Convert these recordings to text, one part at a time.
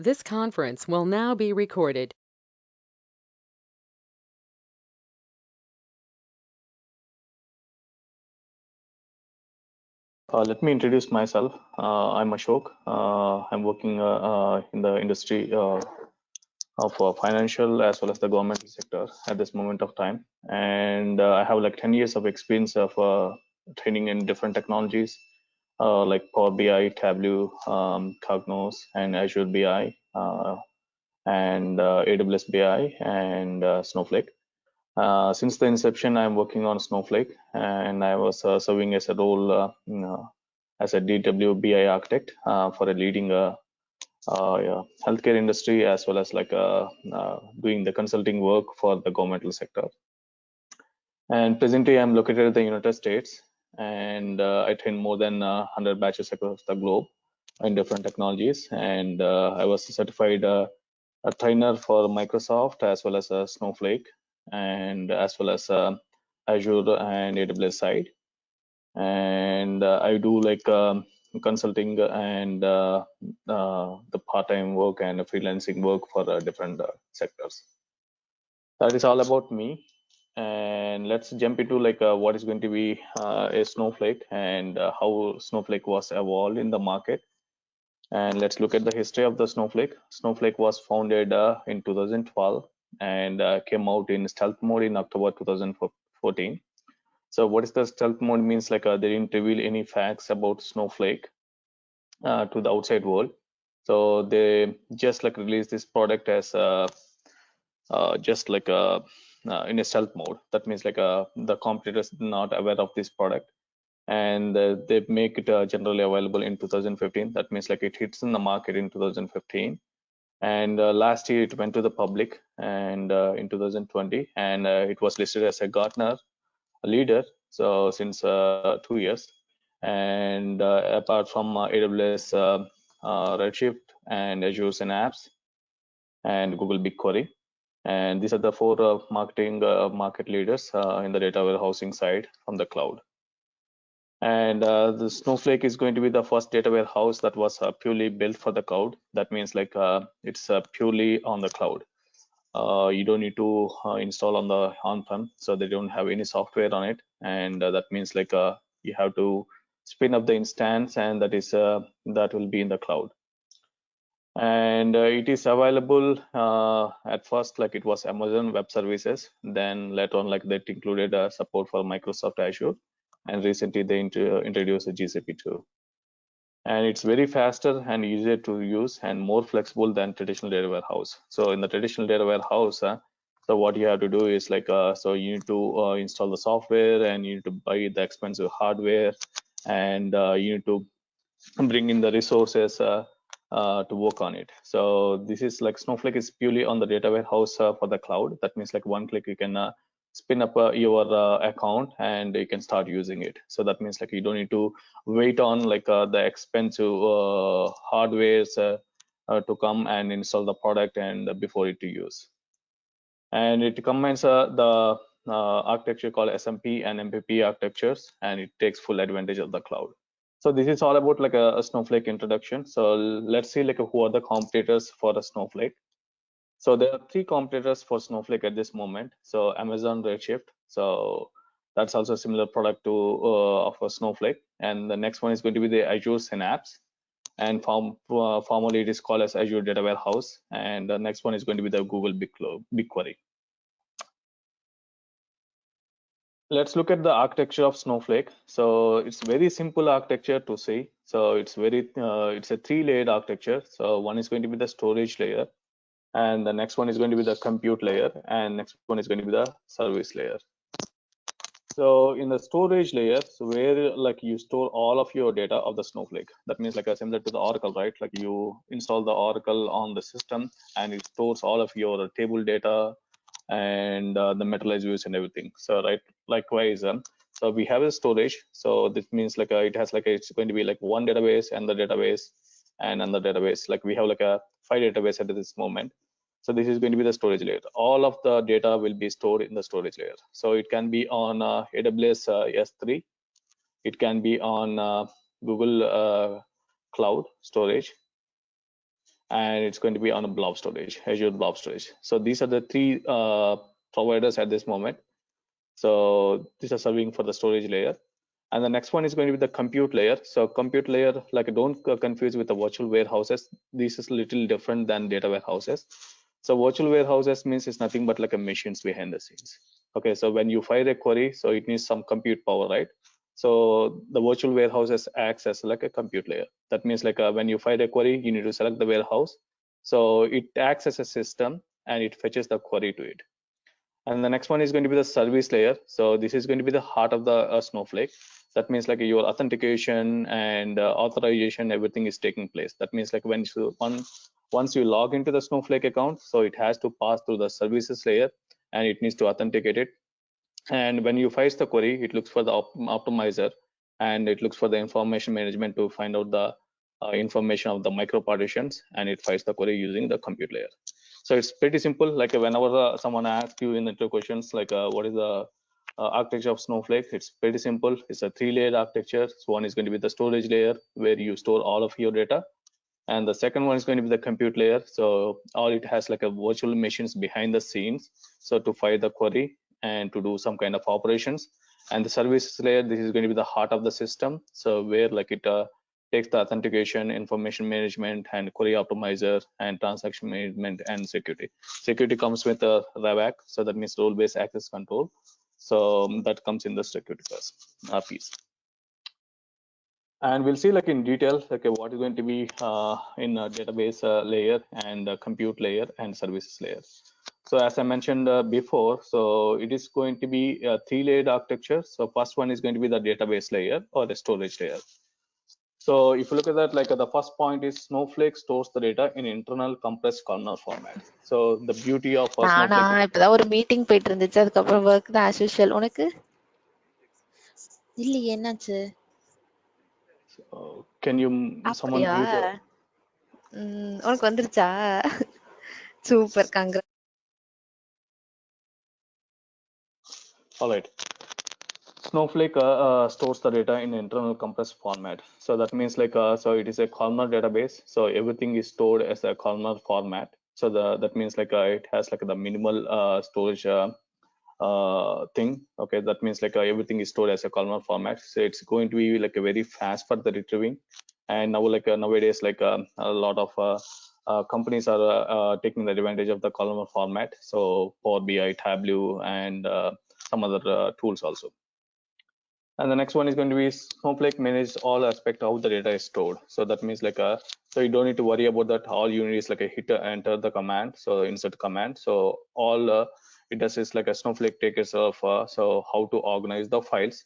This conference will now be recorded. Let me introduce myself. I'm Ashok. I'm working in the industry of financial as well as the governmental sector at this moment of time. And I have like 10 years of experience of training in different technologies like Power BI, Tableau, Cognos, and Azure BI, and AWS BI, and Snowflake. Since the inception, I'm working on Snowflake, and I was serving as a role as a DW BI architect for a leading yeah, healthcare industry, as well as like doing the consulting work for the governmental sector. And presently, I'm located in the United States, and I train more than 100 batches across the globe in different technologies. And I was certified a trainer for Microsoft as well as Snowflake, and as well as Azure and AWS side. And I do like consulting and the part-time work and freelancing work for different sectors. That is all about me. And let's jump into like what is going to be a Snowflake, and how Snowflake was evolved in the market. And let's look at the history of the Snowflake. Snowflake was founded in 2012 and came out in stealth mode in October 2014. So what is the stealth mode means, like they didn't reveal any facts about Snowflake to the outside world. So they just like released this product as just like in a stealth mode. That means like the competitors not aware of this product, and they make it generally available in 2015. That means like it hits in the market in 2015, and last year it went to the public, and in 2020, and it was listed as a Gartner leader, so since 2 years. And apart from AWS Redshift and Azure Synapse and Google BigQuery, and these are the four market leaders in the data warehousing side from the cloud. And the Snowflake is going to be the first data warehouse that was purely built for the cloud. That means like it's purely on the cloud. You don't need to install on the on-prem, so they don't have any software on it. And that means like you have to spin up the instance, and that will be in the cloud. And it is available at first, like it was Amazon Web Services, then later on like that included support for Microsoft Azure, and recently they introduced a GCP too. And it's very faster and easier to use and more flexible than traditional data warehouse. So in the traditional data warehouse, so what you have to do is like so you need to install the software, and you need to buy the expensive hardware, and you need to bring in the resources to work on it. So this is like Snowflake is purely on the data warehouse for the cloud. That means like one click you can spin up your account, and you can start using it. So that means like you don't need to wait on like the expensive hardwares to come and install the product and before it to use. And it combines the architecture called SMP and MPP architectures, and it takes full advantage of the cloud. So this is all about like a Snowflake introduction. So let's see like who are the competitors for a Snowflake. So there are three competitors for Snowflake at this moment. So Amazon Redshift, so that's also a similar product to of a Snowflake. And the next one is going to be the Azure Synapse, and formally it is called as Azure Data Warehouse. And the next one is going to be the Google BigQuery. Let's look at the architecture of Snowflake. So it's very simple architecture to see. So it's a three-layered architecture. So one is going to be the storage layer, and the next one is going to be the compute layer, and next one is going to be the service layer. So in the storage layer, so where like you store all of your data of the Snowflake. That means like similar to the Oracle, right? Like you install the Oracle on the system, and it stores all of your table data and the metallized views and everything. So right, likewise, so we have a storage. So this means like it has like it's going to be like one database and the database and another database. Like we have like a 5 database at this moment. So this is going to be the storage layer. All of the data will be stored in the storage layer. So it can be on AWS S3. It can be on Google Cloud Storage, and it's going to be on a blob storage, Azure blob storage. So these are the three providers at this moment. So these are serving for the storage layer. And the next one is going to be the compute layer. So compute layer, like don't confuse with the virtual warehouses. This is a little different than data warehouses. So virtual warehouses means it's nothing but like a machines behind the scenes. Okay, so when you fire a query, so it needs some compute power, right? So the virtual warehouses acts as like a compute layer. That means like when you fire a query, you need to select the warehouse. So it acts as a system and it fetches the query to it. And the next one is going to be the service layer. So this is going to be the heart of the Snowflake. That means like your authentication and authorization, everything is taking place. That means like once you log into the Snowflake account, so it has to pass through the services layer and it needs to authenticate it. And when you fetch the query, it looks for the optimizer and it looks for the information management to find out the information of the micro partitions, and it fights the query using the compute layer. So it's pretty simple. Like whenever someone asks you in the questions like what is the architecture of Snowflake, it's pretty simple. It's a 3-layered architecture. So one is going to be the storage layer where you store all of your data, and the second one is going to be the compute layer. So all it has like a virtual machines behind the scenes, so to fire the query and to do some kind of operations. And the services layer, this is going to be the heart of the system, so where like it takes the authentication, information management, and query optimizer, and transaction management, and security comes with a RAVAC, so that means role-based access control. So that comes in the security piece. And we'll see like in detail like what is going to be in a database layer and compute layer and services layer. So as I mentioned before, so it is going to be a 3-layered architecture. So first one is going to be the database layer or the storage layer. So if you look at that, like the first point is Snowflake stores the data in internal compressed columnar format. So the beauty of நானா Snowflake. இப்பதான் ஒரு meeting போயிட்டு இருந்துச்சு, அதுக்கப்புறம் work தான் as usual. உனக்கு இல்லையே, என்னாச்சு? Can you someone அப்படியா? mute? உனக்கு வந்துருச்சா? Super, Kangra. All right. Snowflake stores the data in internal compressed format. So that means like so it is a columnar database. So everything is stored as a columnar format. So that means like it has like the minimal storage thing. Okay, that means like everything is stored as a columnar format. So it's going to be like a very fast for the retrieving. And now like nowadays like a lot of companies are taking the advantage of the columnar format. So Power BI, Tableau, and some other tools also. And the next one is going to be Snowflake manages all aspect of the data is stored. So that means like so you don't need to worry about that. All you need is like a hit enter the command, so insert command. So all it does is like a Snowflake takes care of so how to organize the files,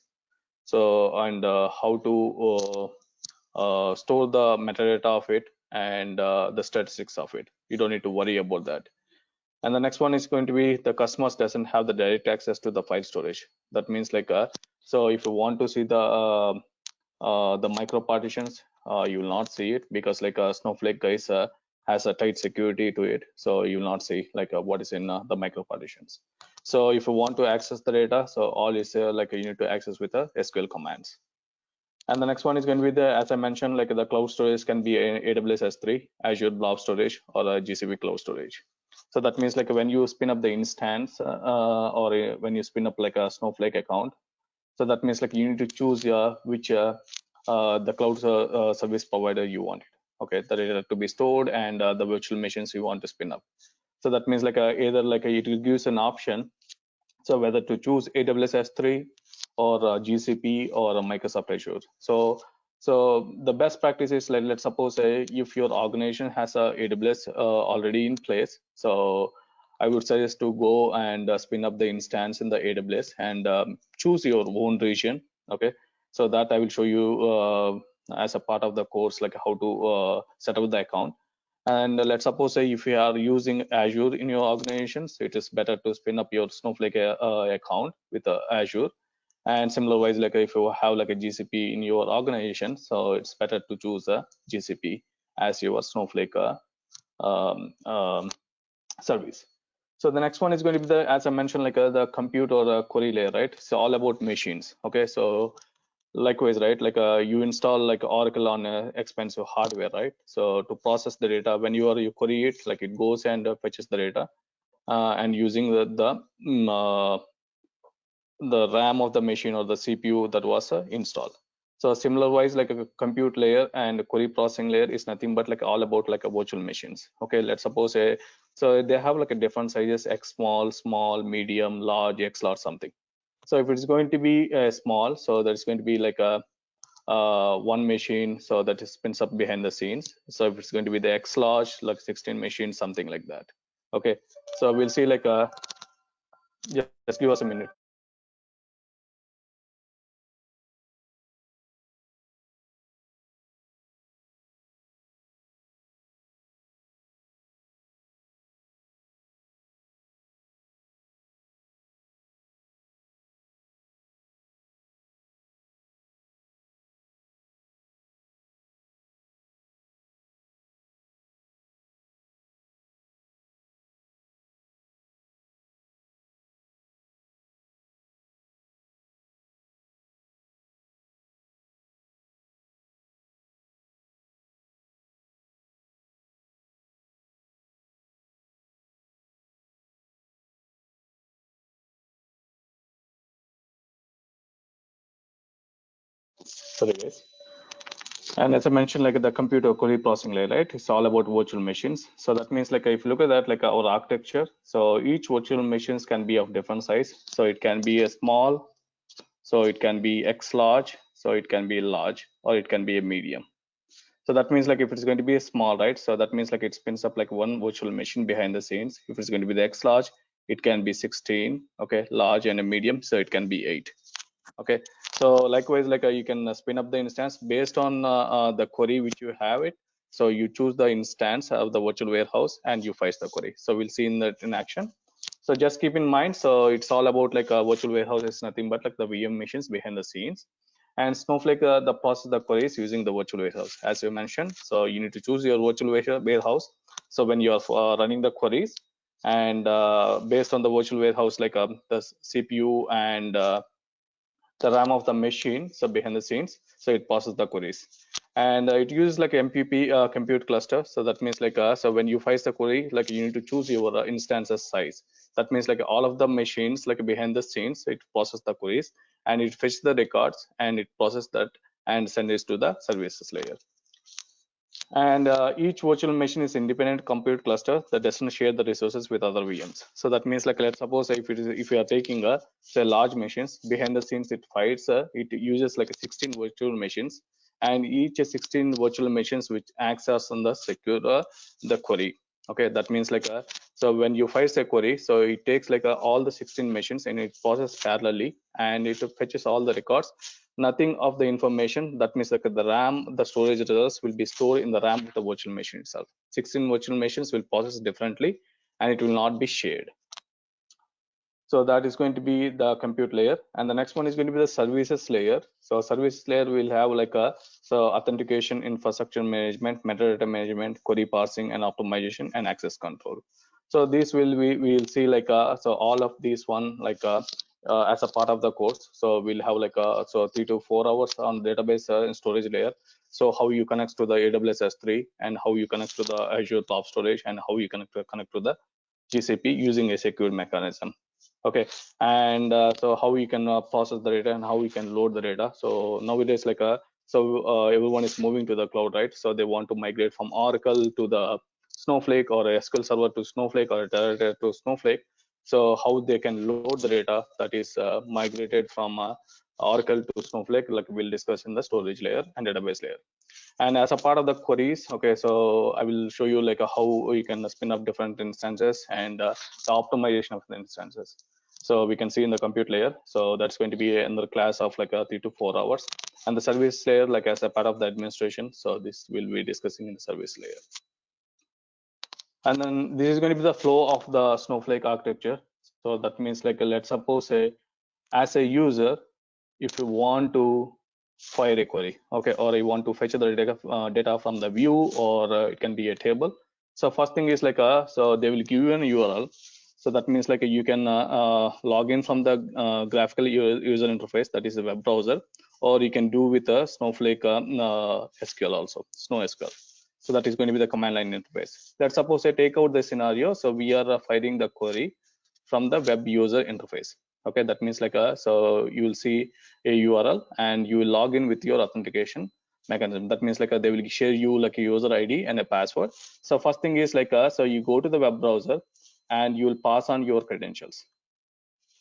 so and how to store the metadata of it, and the statistics of it. You don't need to worry about that. And the next one is going to be the customers doesn't have the direct access to the file storage. That means like so if you want to see the micro partitions, you will not see it, because like Snowflake guys has a tight security to it, so you will not see like what is in the micro partitions. So if you want to access the data, so all is like you need to access with the SQL commands. And the next one is going to be the, as I mentioned, like the cloud storage can be AWS S3, Azure Blob Storage, or a GCP Cloud Storage. So that means like when you spin up the instance or when you spin up like a Snowflake account, so that means like you need to choose which the cloud service provider you want. Okay, the data to be stored and the virtual machines you want to spin up. So that means like either like it gives an option, so whether to choose AWS S3 or GCP or Microsoft Azure. So the best practice is like, let's suppose if your organization has a AWS already in place, so I would suggest to go and spin up the instance in the AWS and choose your own region. Okay, so that I will show you as a part of the course, like how to set up the account. And let's suppose if you are using Azure in your organizations, it is better to spin up your Snowflake account with Azure. And similar wise, like if you have like a GCP in your organization, so it's better to choose a GCP as your Snowflake um, um, service. So the next one is going to be the, as I mentioned, like the compute or query layer, right? So all about machines. Okay, so Likewise, right? Like you install like Oracle on expensive hardware, right? So to process the data, when you query it, like it goes and fetches the data, and using the RAM of the machine or the CPU that was installed. So similar wise, like a compute layer and query processing layer is nothing but like all about like a virtual machines. Okay, let's suppose so they have like a different sizes: X small, small, medium, large, X large, something. So if it's going to be small, so there's going to be like a one machine, so that is spins up behind the scenes. So if it's going to be the X large, like 16 machines, something like that. Okay, so we'll see like just give us a minute. Sorry guys. And as I mentioned, like the computer query processing layer, right? It's all about virtual machines. So that means like if you look at that, like our architecture, so each virtual machines can be of different size. So it can be a small, so it can be X large, so it can be large, or it can be a medium. So that means like if it's going to be a small, right? So that means like it spins up like one virtual machine behind the scenes. If it's going to be the X large, it can be 16, okay, large and a medium, so it can be 8. Okay, so likewise, like you can spin up the instance based on the query which you have it. So you choose the instance of the virtual warehouse and you fetch the query. So we'll see in that in action. So just keep in mind, so it's all about like a virtual warehouse is nothing but like the VM machines behind the scenes, and Snowflake the process the queries using the virtual warehouse as you mentioned. So you need to choose your virtual warehouse. So when you are running the queries, and based on the virtual warehouse, like the CPU and the RAM of the machine, so behind the scenes, so it processes the queries. And it uses like MPP compute cluster. So that means like so when you fetch the query, like you need to choose your instances size. That means like all of the machines like behind the scenes, it processes the queries and it fetches the records and it processes that and sends it to the services layer. And each virtual machine is independent compute cluster that doesn't share the resources with other VMs. So that means like let's suppose if you are taking a say large machines, behind the scenes it uses like a 16 virtual machines, and each 16 virtual machines which acts as on the secure the query. Okay, that means like so when you fetch a query, so it takes like all the 16 machines and it processes parallelly and it fetches all the records. Nothing of the information, that means like the RAM, the storage results will be stored in the RAM of the virtual machine itself. 16 virtual machines will process differently and it will not be shared. So that is going to be the compute layer, and the next one is going to be the services layer. So services layer will have like a so authentication, infrastructure management, metadata management, query parsing and optimization, and access control. So this will we will see like so all of these one like as a part of the course. So we'll have like so 3 to 4 hours on database and storage layer. So how you connect to the AWS S3, and how you connect to the Azure Top Storage, and how you connect to the GCP using a secure mechanism. Okay, and so how we can process the data and how we can load the data. So nowadays like everyone is moving to the cloud, right? So they want to migrate from Oracle to the Snowflake, or a SQL server to Snowflake, or a Teradata to Snowflake. So how they can load the data that is migrated from Oracle to Snowflake, like we'll discuss in the storage layer and database layer. And as a part of the queries, okay, so I will show you like how you can spin up different instances and the optimization of the instances. So we can see in the compute layer, so that's going to be another class of like 3 to 4 hours, and the service layer like as a part of the administration. So this will be discussing in the service layer. And then this is going to be the flow of the Snowflake architecture. So that means like let's suppose as a user, if you want to fire a query, okay, or you want to fetch the data from the view, or it can be a table. So first thing is like so they will give you an URL. So that means like you can log in from the graphical user interface, that is a web browser, or you can do with a Snowflake SQL also, Snow SQL. So that is going to be the command line interface. Let's suppose I take out the scenario. So we are firing the query from the web user interface. Okay, that means like so you will see a URL and you will log in with your authentication mechanism. That means like they will share you like a user ID and a password. So first thing is like so you go to the web browser and you will pass on your credentials.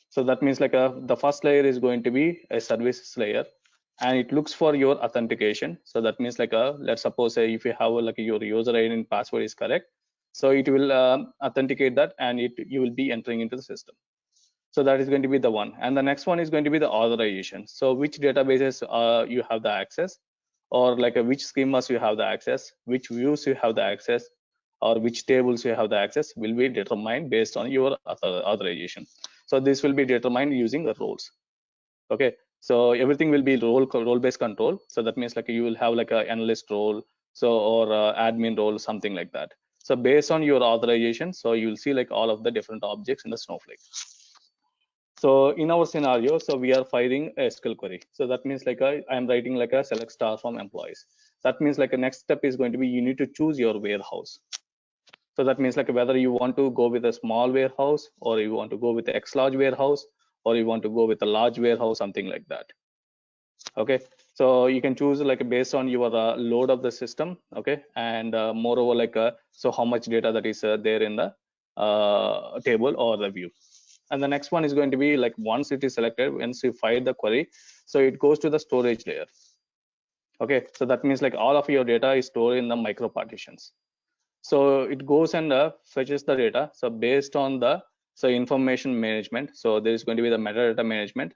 So that means like the first layer is going to be a services layer, and it looks for your authentication. So that means like let's suppose if you have like your user ID and password is correct, so it will authenticate that, and you will be entering into the system. So that is going to be the one. And the next one is going to be the authorization. So which databases you have the access, or like which schemas you have the access, which views you have the access, or which tables you have the access will be determined based on your authorization. So this will be determined using the roles. Okay, so everything will be role based control. So that means like you will have like a analyst role, so or admin role, something like that. So based on your authorization, so you will see like all of the different objects in the Snowflake. So in our scenario, so we are firing a SQL query. So that means like I am writing like a select star from employees. That means like a next step is going to be you need to choose your warehouse. So that means like whether you want to go with a small warehouse, or you want to go with the X large warehouse, or you want to go with a large warehouse, something like that. Okay, so you can choose like based on your load of the system. Okay, and moreover like so how much data that is there in the table or the view. And the next one is going to be like once it is selected, once you fire the query, so it goes to the storage layer. Okay, so that means like all of your data is stored in the micro partitions. So it goes and fetches the data. So based on the information management, so there is going to be the metadata management.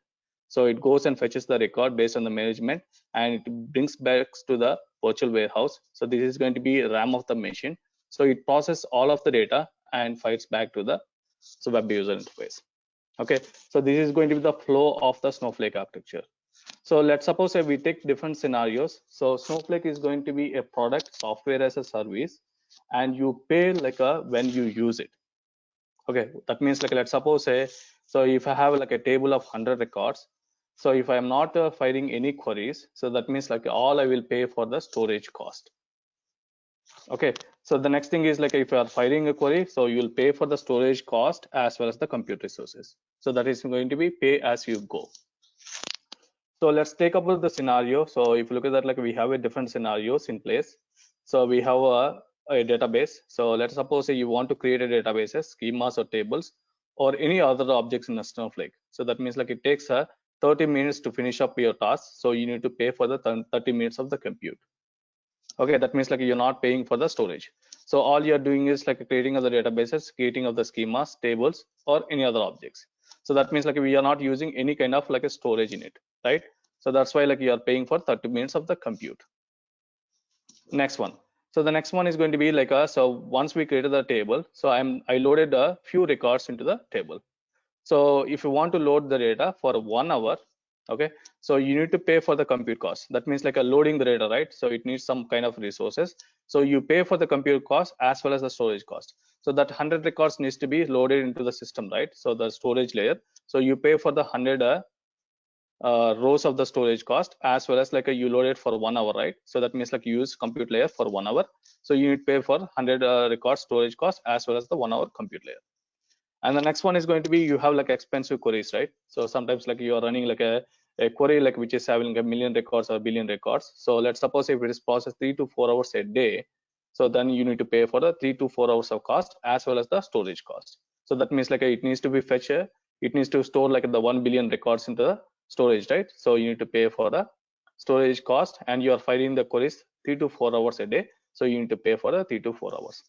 So it goes and fetches the record based on the management, and it brings back to the virtual warehouse. So this is going to be RAM of the machine. So it processes all of the data and fires back to the web user interface. Okay, so this is going to be the flow of the Snowflake architecture. So let's suppose we take different scenarios. So Snowflake is going to be a product, software as a service, and you pay like when you use it. Okay, that means like let's suppose so if I have like a table of 100 records, so if I am not firing any queries, so that means like all I will pay for the storage cost. Okay, so the next thing is like if you are firing a query, so you will pay for the storage cost as well as the compute resources. So that is going to be pay as you go. So let's take up the scenario. So if you look at that, like we have a different scenarios in place. So we have a database. So let's suppose you want to create a databases, schemas or tables, or any other objects in a Snowflake. So that means like it takes 30 minutes to finish up your task. So you need to pay for the 30 minutes of the compute. Okay, that means like you're not paying for the storage. So all you're doing is like creating of the databases, creating of the schemas, tables, or any other objects. So that means like we are not using any kind of like a storage in it, right? So that's why like you are paying for 30 minutes of the compute. Next one. So the next one is going to be like so once we created the table, so I loaded a few records into the table. So if you want to load the data for 1 hour, okay, so you need to pay for the compute cost. That means like a loading the data, right? So it needs some kind of resources. So you pay for the compute cost as well as the storage cost. So that 100 records needs to be loaded into the system, right? So the storage layer. So you pay for the 100 rows of the storage cost as well as like you load it for 1 hour, right? So that means like you use compute layer for 1 hour. So you need to pay for 100 record storage cost as well as the 1 hour compute layer. And the next one is going to be you have like expensive queries, right? So sometimes like you are running like a query like which is having a million records or billion records. So let's suppose if it is processed 3 to 4 hours a day, so then you need to pay for the 3 to 4 hours of cost as well as the storage cost. So that means like it needs to be fetched, it needs to store like the 1 billion records into the storage, right? So you need to pay for the storage cost, and you are filing the queries 3 to 4 hours a day. So you need to pay for the 3 to 4 hours.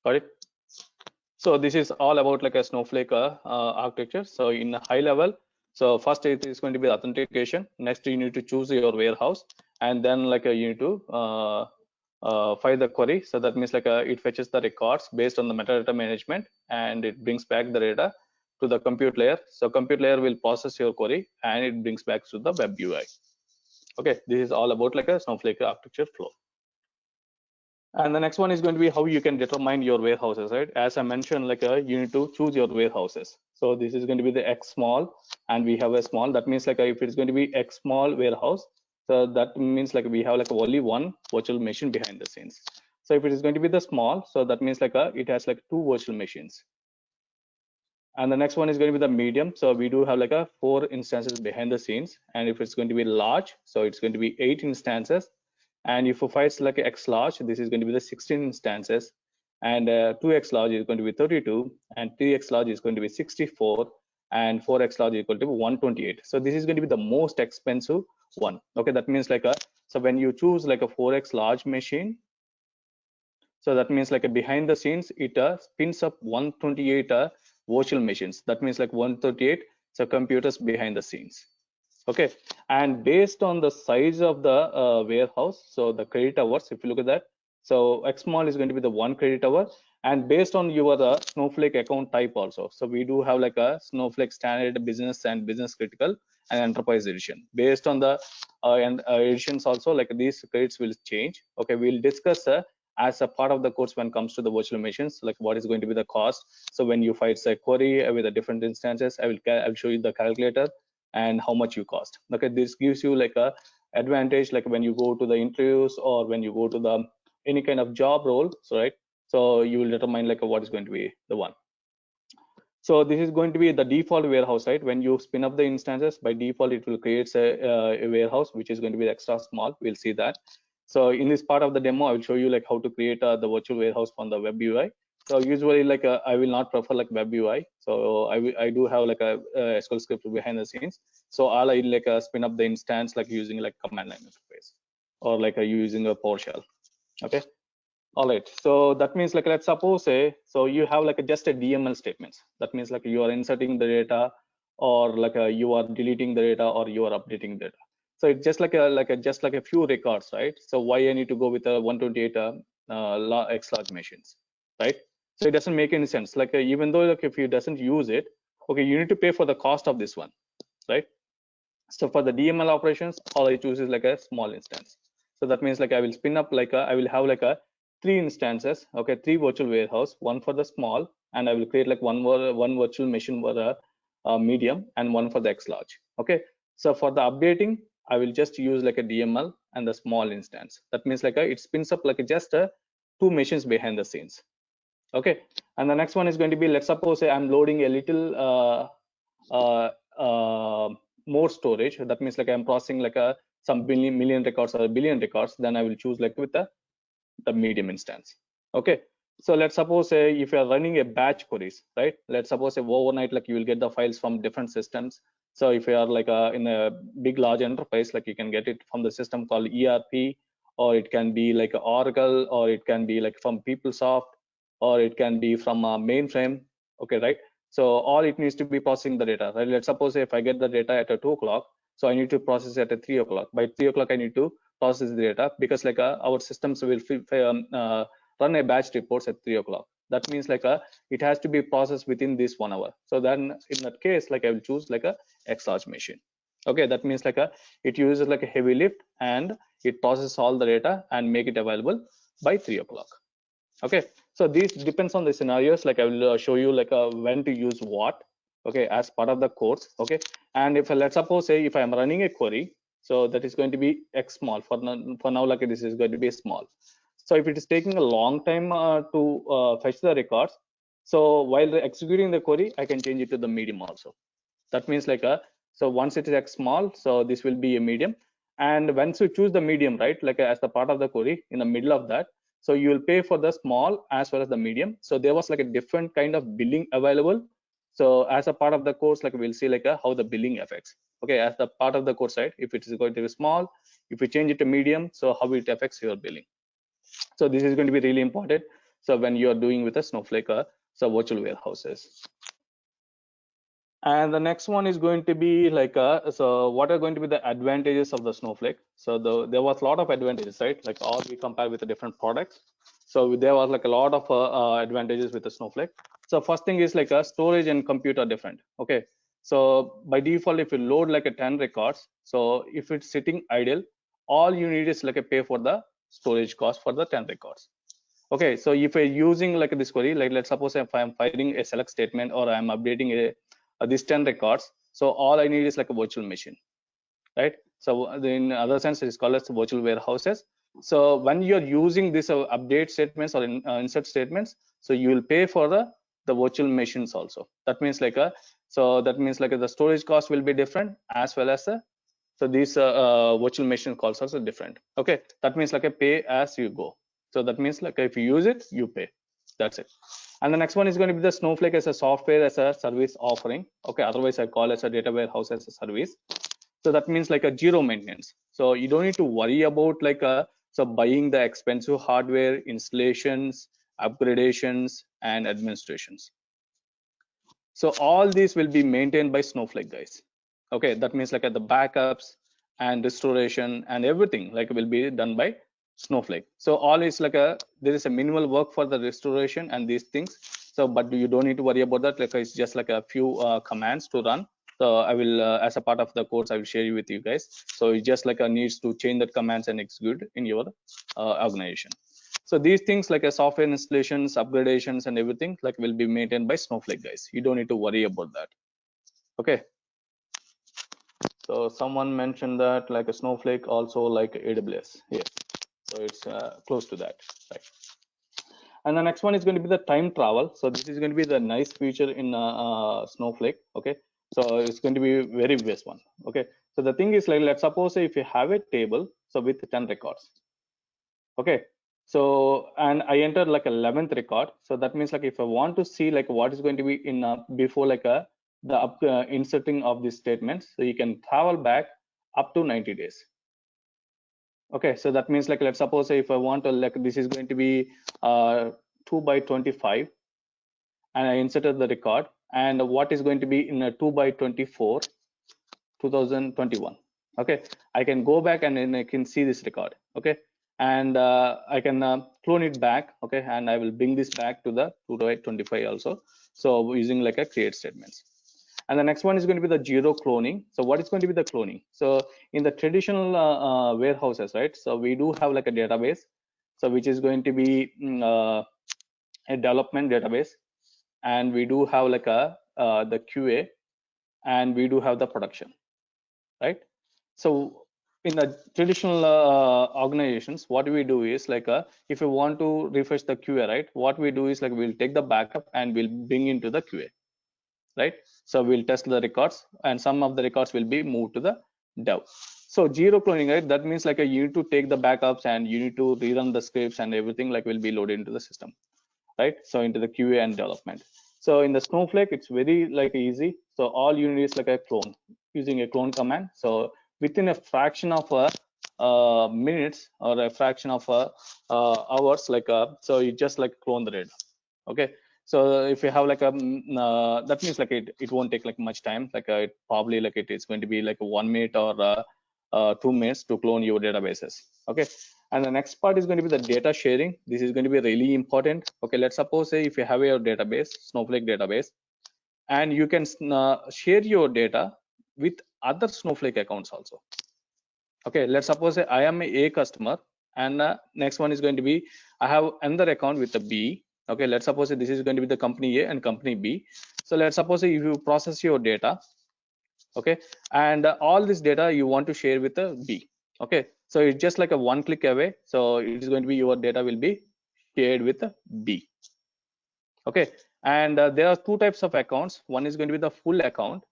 Got it? So this is all about like a Snowflake architecture. So in a high level, so first it is going to be authentication. Next you need to choose your warehouse, and then like you need to file the query. So that means like it fetches the records based on the metadata management, and it brings back the data to the compute layer. So compute layer will process your query, and it brings back to the web UI. Okay, this is all about like a Snowflake architecture flow. And the next one is going to be how you can determine your warehouses, right? As I mentioned, like you need to choose your warehouses. So this is going to be the X small, and we have a small. That means like if it's going to be X small warehouse, so that means like we have like only one virtual machine behind the scenes. So if it is going to be the small, so that means like it has like two virtual machines. And the next one is going to be the medium. So we do have like a 4 instances behind the scenes. And if it's going to be large, so it's going to be 8 instances. And if I select X large, this is going to be the 16 instances. And 2X large is going to be 32, and 3X large is going to be 64, and 4X large is equal to 128. So this is going to be the most expensive one. Okay, that means like so when you choose like a 4X large machine, so that means like behind the scenes, it spins up 128 virtual machines. That means like 138 so computers behind the scenes. Okay, and based on the size of the warehouse, so the credit hours, if you look at that, so X small is going to be the 1 credit hour, and based on your Snowflake account type also. So we do have like a Snowflake standard, business and business critical, and enterprise edition. Based on the editions also, like these credits will change. Okay, we'll discuss as a part of the course when it comes to the virtual machines, like what is going to be the cost. So when you fight a query with the different instances, I will show you the calculator and how much you cost. Okay, this gives you like a advantage, like when you go to the interviews or when you go to the any kind of job role, so right, so you will determine like what is going to be the one. So this is going to be the default warehouse, right? When you spin up the instances, by default it will create a warehouse which is going to be extra small. We'll see that. So in this part of the demo, I will show you like how to create the virtual warehouse on the web UI. So usually like I will not prefer like web UI. So I do have like a SQL script behind the scenes. So I'll like spin up the instance like using like command line interface, or like using a PowerShell. Okay. All right, so that means like let's suppose so you have like just a DML statements. That means like you are inserting the data, or like you are deleting the data, or you are updating data. So it's just like a few records, right? So why I need to go with a 128 X large machines, right? So it doesn't make any sense. Like even though like if you doesn't use it, okay, you need to pay for the cost of this one, right? So for the DML operations, all I choose is like a small instance. So that means like I will spin up like I will have like a 3 instances, okay, 3 virtual warehouse, one for the small, and I will create like one virtual machine for the medium, and one for the X large. Okay, so for the updating, I will just use like a DML and the small instance. That means like it spins up like just 2 machines behind the scenes. Okay, and the next one is going to be, let's suppose I'm loading a little uh, uh, more storage. That means like I'm processing like some million records or a billion records. Then I will choose like with the medium instance. Okay, so let's suppose if you are running a batch queries, right? Let's suppose overnight like you will get the files from different systems. So if you are like in a big large enterprise, like you can get it from the system called ERP, or it can be like Oracle, or it can be like from PeopleSoft, or it can be from a mainframe. Okay, right? So all it needs to be processing the data, right? Let's suppose if I get the data at 2 o'clock, so I need to process it at 3 o'clock. By 3 o'clock I need to process the data, because like our systems will run a batch reports at 3 o'clock. That means like it has to be processed within this 1 hour. So then in that case, like I will choose like a X large machine. Okay, that means like it uses like a heavy lift, and it processes all the data and make it available by 3 o'clock. Okay, so this depends on the scenarios. Like I will show you like when to use what, okay, as part of the course. Okay, and if let's suppose say if I am running a query, so that is going to be X small for now, like this is going to be small. So if it is taking a long time to fetch the records, so while executing the query, I can change it to the medium also. That means like so once it is X small, so this will be a medium. And once you choose the medium, right, like as the part of the query in the middle of that, so you will pay for the small as well as the medium. So there was like a different kind of billing available. So as a part of the course, like we'll see like how the billing affects. Okay, as the part of the course, right, if it is going to be small, if you change it to medium, so how it affects your billing. So this is going to be really important, so when you are doing with a Snowflake so virtual warehouses. And the next one is going to be like so what are going to be the advantages of the Snowflake? So there was a lot of advantages, right? Like all we compare with the different products. So there was like a lot of advantages with the Snowflake. So first thing is like storage and compute are different. Okay, so by default, if you load like a 10 records, so if it's sitting idle, all you need is like a pay for the storage cost for the 10 records. Okay, so if I'm using like this query, like let's suppose if I'm firing a select statement or I'm updating this 10 records, so all I need is like a virtual machine, right? So in other sense, it is called as virtual warehouses. So when you're using this update statements or insert statements, so you will pay for the virtual machines also. That means like the storage cost will be different, as well as so these virtual machine calls are different. Okay, that means like a pay as you go. So that means like if you use it, you pay. That's it. And the next one is going to be the Snowflake as a software as a service offering. Okay, otherwise I call as a data warehouse as a service. So that means like a zero maintenance. So you don't need to worry about like so buying the expensive hardware, installations, upgradations, and administrations. So all these will be maintained by Snowflake, guys. Okay, that means like the backups and restoration and everything like will be done by Snowflake. So all is like there is a minimal work for the restoration and these things. So but you don't need to worry about that. Like it's just like a few commands to run. So I will as a part of the course I will share with you guys. So it just like needs to change that commands and execute in your organization. So these things like a software installations, upgradations, and everything like will be maintained by Snowflake, guys. You don't need to worry about that. Okay. So someone mentioned that like a Snowflake also like AWS. Yes. So it's close to that, right? And the next one is going to be the time travel. So this is going to be the nice feature in Snowflake. Okay. So it's going to be very best one. Okay. So the thing is like, let's suppose if you have a table, so with 10 records. Okay, so and I entered like 11th record, so that means like if I want to see like what is going to be in before like the inserting of these statements, so you can travel back up to 90 days. Okay, so that means like let's suppose if I want to like this is going to be 2 by 25 and I inserted the record, and what is going to be in a 2 by 24 2021. Okay, I can go back and then I can see this record. Okay, and I can clone it back. Okay, and I will bring this back to the 2.25 also. So using like a create statements. And the next one is going to be the zero cloning. So what is going to be the cloning? So in the traditional warehouses, right? So we do have like a database, so which is going to be a development database, and we do have like the QA, and we do have the production, right? So in the traditional organizations, what we do is like if you want to refresh the QA, right, what we do is like we'll take the backup and we'll bring into the QA, right? So we'll test the records and some of the records will be moved to the dev. So zero cloning, right, that means like you need to take the backups and you need to rerun the scripts and everything like will be loaded into the system, right? So into the QA and development. So in the Snowflake, it's very like easy. So all you need is like a clone using a clone command. So within a fraction of minutes or a fraction of hours, like so you just like clone the data. Okay. So if you have like that means like it won't take like much time. Like it probably like it is going to be like 1 minute or 2 minutes to clone your databases. Okay. And the next part is going to be the data sharing. This is going to be really important. Okay, let's suppose say if you have your database, Snowflake database, and you can share your data with other Snowflake accounts also. Okay, let's suppose say I am a customer, and next one is going to be I have another account with a B. Okay, let's suppose this is going to be the company A and company B. So let's suppose if you process your data, okay, and all this data you want to share with a B. Okay, so it's just like a one click away. So it is going to be your data will be shared with a B. Okay, and there are two types of accounts. One is going to be the full account,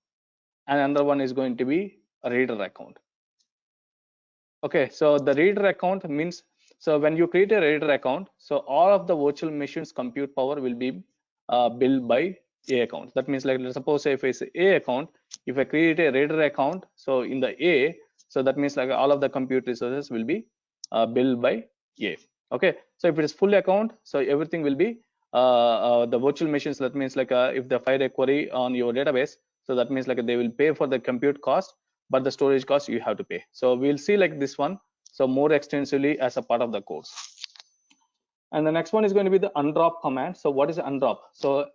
and another one is going to be a reader account. Okay, so the reader account means, so when you create a reader account, so all of the virtual machines compute power will be billed by A account. That means like let's suppose if it's A account, if I create a reader account, so in the A, so that means like all of the compute resources will be billed by A. Okay, so if it is full account, so everything will be the virtual machines. That means like if they fire a query on your database, so that means like they will pay for the compute cost, but the storage cost you have to pay. So we'll see like this one so more extensively as a part of the course. And the next one is going to be the undrop command. So what is undrop? So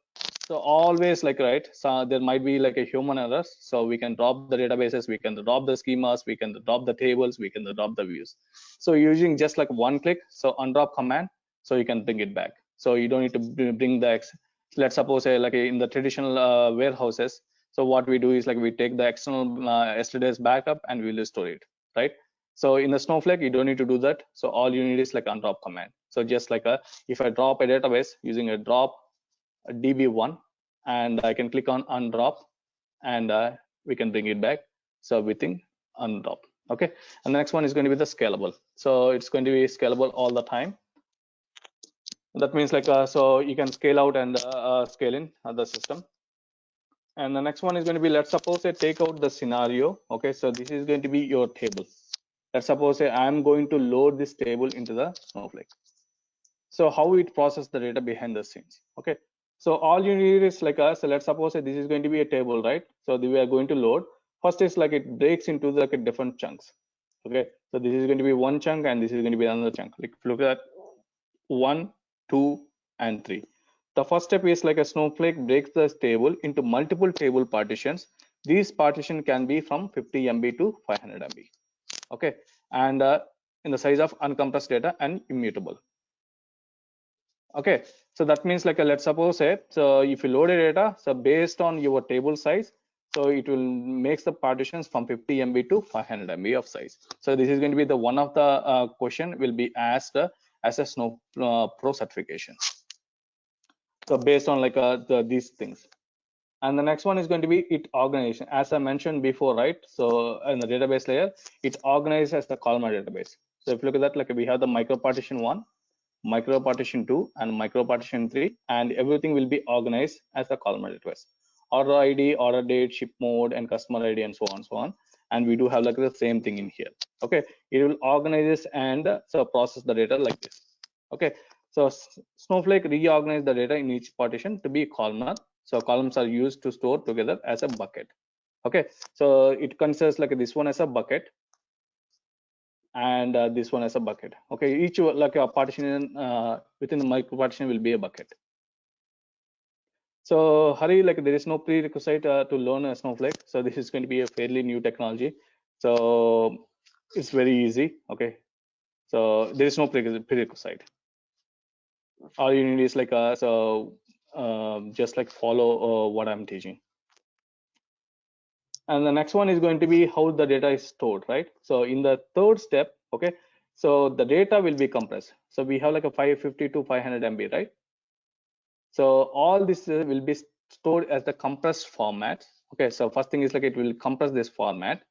always like, right, so there might be like a human errors, so we can drop the databases, we can drop the schemas, we can drop the tables, we can drop the views. So using just like one click, so undrop command, so you can bring it back. So you don't need to bring the let's suppose like in the traditional warehouses, so what we do is like we take the external yesterday's backup and we'll store it, right? So in the Snowflake, you don't need to do that. So all you need is like undrop command. So just like if I drop a database using a drop a db1, and I can click on undrop, and we can bring it back. So within undrop, okay. And the next one is going to be the scalable. So it's going to be scalable all the time. That means like so you can scale out and scale in the system. And the next one is going to be, let's suppose I take out the scenario. Okay, so this is going to be your table. Let's suppose I'm going to load this table into the Snowflake. So how it process the data behind the scenes. Okay, so all you need is like so let's suppose this is going to be a table, right? So we are going to load. First is like it breaks into like a different chunks. Okay, so this is going to be one chunk and this is going to be another chunk. Like if you look at 1, 2, and 3. The first step is like a Snowflake breaks the table into multiple table partitions. These partition can be from 50 MB to 500 MB. Okay, and in the size of uncompressed data and immutable. Okay, so that means like let's suppose so if you load a data, so based on your table size, so it will makes the partitions from 50 MB to 500 MB of size. So this is going to be the one of the question will be asked as a Snow Pro certification. So based on like these things. And the next one is going to be it organization, as I mentioned before, right? So in the database layer, it organizes as the columnar database. So if you look at that, like we have the micro partition 1, micro partition 2, and micro partition 3, and everything will be organized as a columnar database. Order ID, order date, ship mode, and customer ID, and so on, so on. And we do have like the same thing in here. Okay, it will organize and so process the data like this. Okay, so Snowflake reorganize the data in each partition to be columnar. So columns are used to store together as a bucket. Okay, so it considers like this one as a bucket, and this one as a bucket. Okay, each like a partition within the micro partition will be a bucket. So Hari, like there is no prerequisite to learn a Snowflake. So this is going to be a fairly new technology. So it's very easy. Okay, so there is no prerequisite. All you need is like just like follow what I'm teaching. And the next one is going to be how the data is stored, right? So in the third step, okay, so the data will be compressed. So we have like a 550 to 500 MB, right? So all this will be stored as the compressed format. Okay, so first thing is like it will compress this format.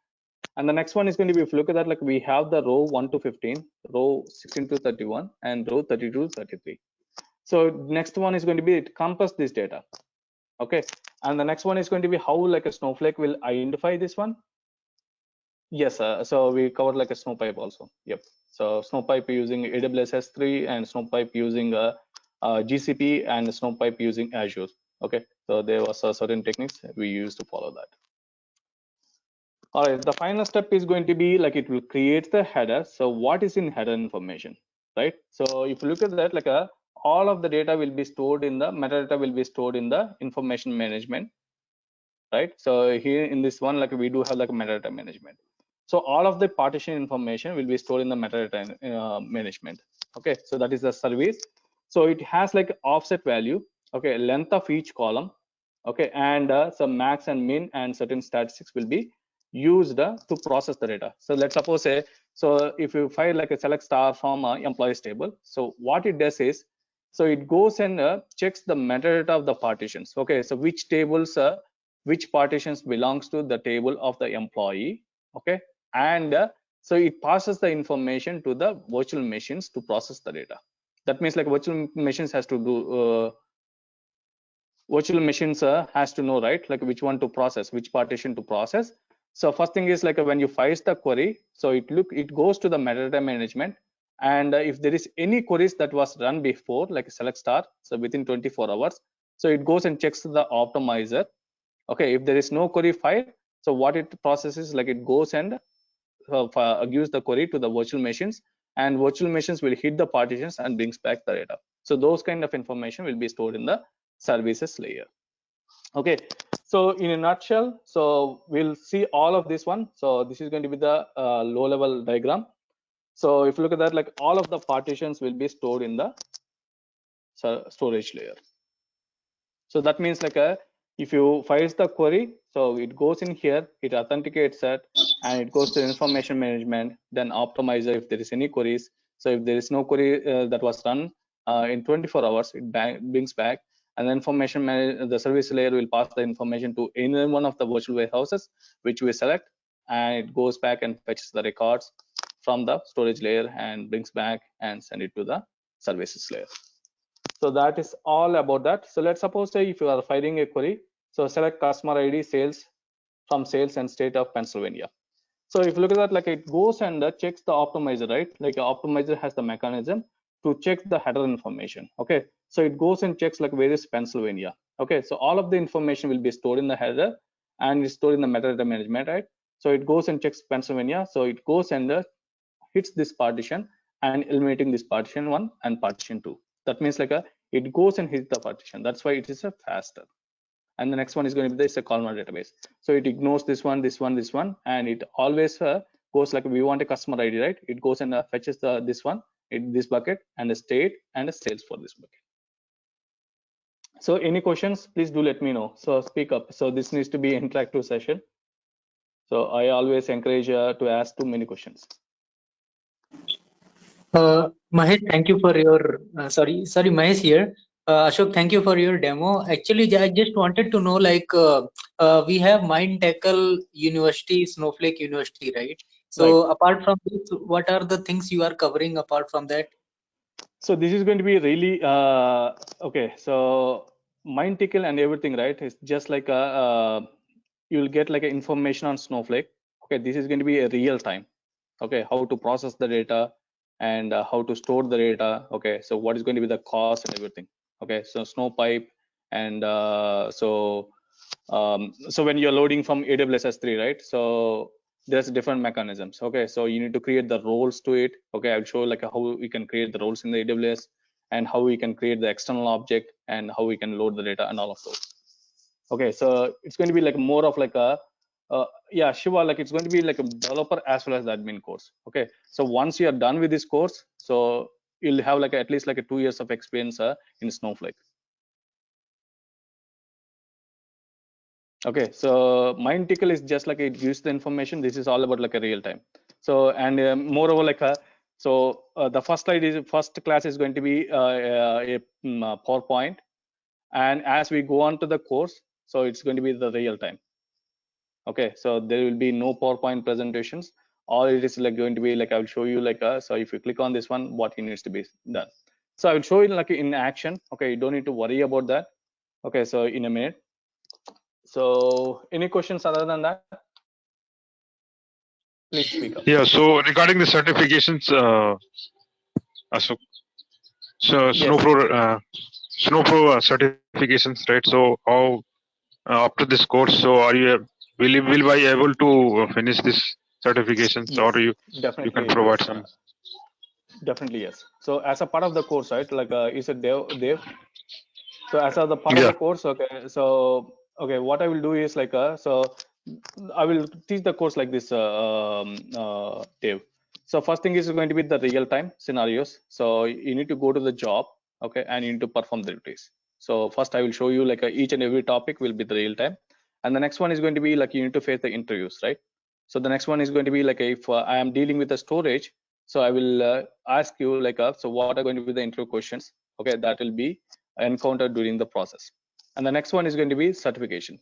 And the next one is going to be, if you look at that, like we have the row 1 to 15, row 16 to 31, and row 32 to 33. So next one is going to be it compress this data. Okay, and the next one is going to be how like a Snowflake will identify this one. Yes, so we covered like a Snowpipe also. Yep. So Snowpipe using AWS S3 and Snowpipe using GCP and Snowpipe using Azure. Okay, so there was certain techniques we used to follow that. All right, the final step is going to be like it will create the header. So what is in header information, right? So if you look at that, like all of the data will be stored in the metadata will be stored in the information management, right? So here in this one, like we do have like metadata management. So all of the partition information will be stored in the metadata management. Okay, so that is the service. So it has like offset value, okay, length of each column, okay, and some max and min and certain statistics will be used to process the data. So let's suppose so if you find like a select star from employees table, so what it does is, so it goes and checks the metadata of the partitions. Okay, so which tables which partitions belongs to the table of the employee. Okay, and so it passes the information to the virtual machines to process the data. That means like virtual machines has to do virtual machines has to know, right, like which one to process, which partition to process. So first thing is like when you fire the query, so it goes to the metadata management, and if there is any queries that was run before like select star, so within 24 hours, so it goes and checks the optimizer. Okay, if there is no query file, so what it processes, like it goes and gives the query to the virtual machines, and virtual machines will hit the partitions and brings back the data. So those kind of information will be stored in the services layer. Okay, so in a nutshell, so we'll see all of this one. So this is going to be the low level diagram. So if you look at that, like all of the partitions will be stored in the storage layer. So that means like if you fires the query, so it goes in here, it authenticates it, and it goes to information management, then optimizer if there is any queries. So if there is no query that was run in 24 hours, it brings back, and then the service layer will pass the information to any one of the virtual warehouses which we select, and it goes back and fetches the records from the storage layer and brings back and send it to the services layer. So that is all about that. So let's suppose say if you are firing a query, so select customer ID sales from sales and state of Pennsylvania. So if you look at that, like it goes and checks the optimizer, right? Like optimizer has the mechanism to check the header information. Okay, so it goes and checks like where is Pennsylvania. Okay, so all of the information will be stored in the header and is stored in the metadata management, right? So it goes and checks Pennsylvania. So it goes and hits this partition and eliminating this partition 1 and partition 2. That means like it goes and hits the partition. That's why it is a faster. And the next one is going to be this a columnar database. So it ignores this one, this one, this one, and it always goes like we want a customer ID, right? It goes and fetches this one, this bucket, and a state and a sales for this bucket. So any questions, please do let me know. So speak up. So this needs to be an interactive session. So I always encourage to ask too many questions. Mahesh, thank you for your sorry, Mahesh here. Ashok, thank you for your demo. Actually, I just wanted to know, like, we have Mind Tackle University, Snowflake University, right? So, Right. apart from this, what are the things you are covering apart from that? So this is going to be really okay. So Mind Tackle and everything, right? It's just like you'll get like information on Snowflake. Okay, this is going to be a real time. Okay, how to process the data and how to store the data. Okay, so what is going to be the cost and everything. Okay, so Snowpipe and so when you're loading from AWS S3, right? So there's different mechanisms. Okay, so you need to create the roles to it. Okay, I'll show like how we can create the roles in the AWS and how we can create the external object and how we can load the data and all of those. Okay, so it's going to be like more of like a yeah, Shiva, like it's going to be like a developer as well as the admin course. Okay, so once you are done with this course, so you'll have like at least like a 2 years of experience in Snowflake. Okay, so Mind Tickle is just like it gives the information. This is all about like a real time. So and moreover like the first class is going to be a PowerPoint, and as we go on to the course, so it's going to be the real time. Okay, so there will be no PowerPoint presentations. All it is like going to be like I will show you like so if you click on this one, what needs to be done. So I will show you like in action. Okay, you don't need to worry about that. Okay, so in a minute. So any questions other than that? Please speak up. Yeah, so regarding the certifications, Ashok, so Yes. Snowpro certifications, right? So how after this course, so are you will I able to finish this certifications, Yes, or you definitely can provide yes. some? Definitely yes. So as a part of the course, right? Like is it Dev? So as a the part of Yeah. the course, okay. So okay, what I will do is like so I will teach the course like this, Dev. So first thing is going to be the real time scenarios. So you need to go to the job, okay, and you need to perform the duties. So first I will show you like each and every topic will be the real time, and the next one is going to be like you need to face the interviews, right? So the next one is going to be like if I am dealing with the storage, so I will ask you like so what are going to be the interview questions? Okay, that will be encountered during the process. And the next one is going to be certification.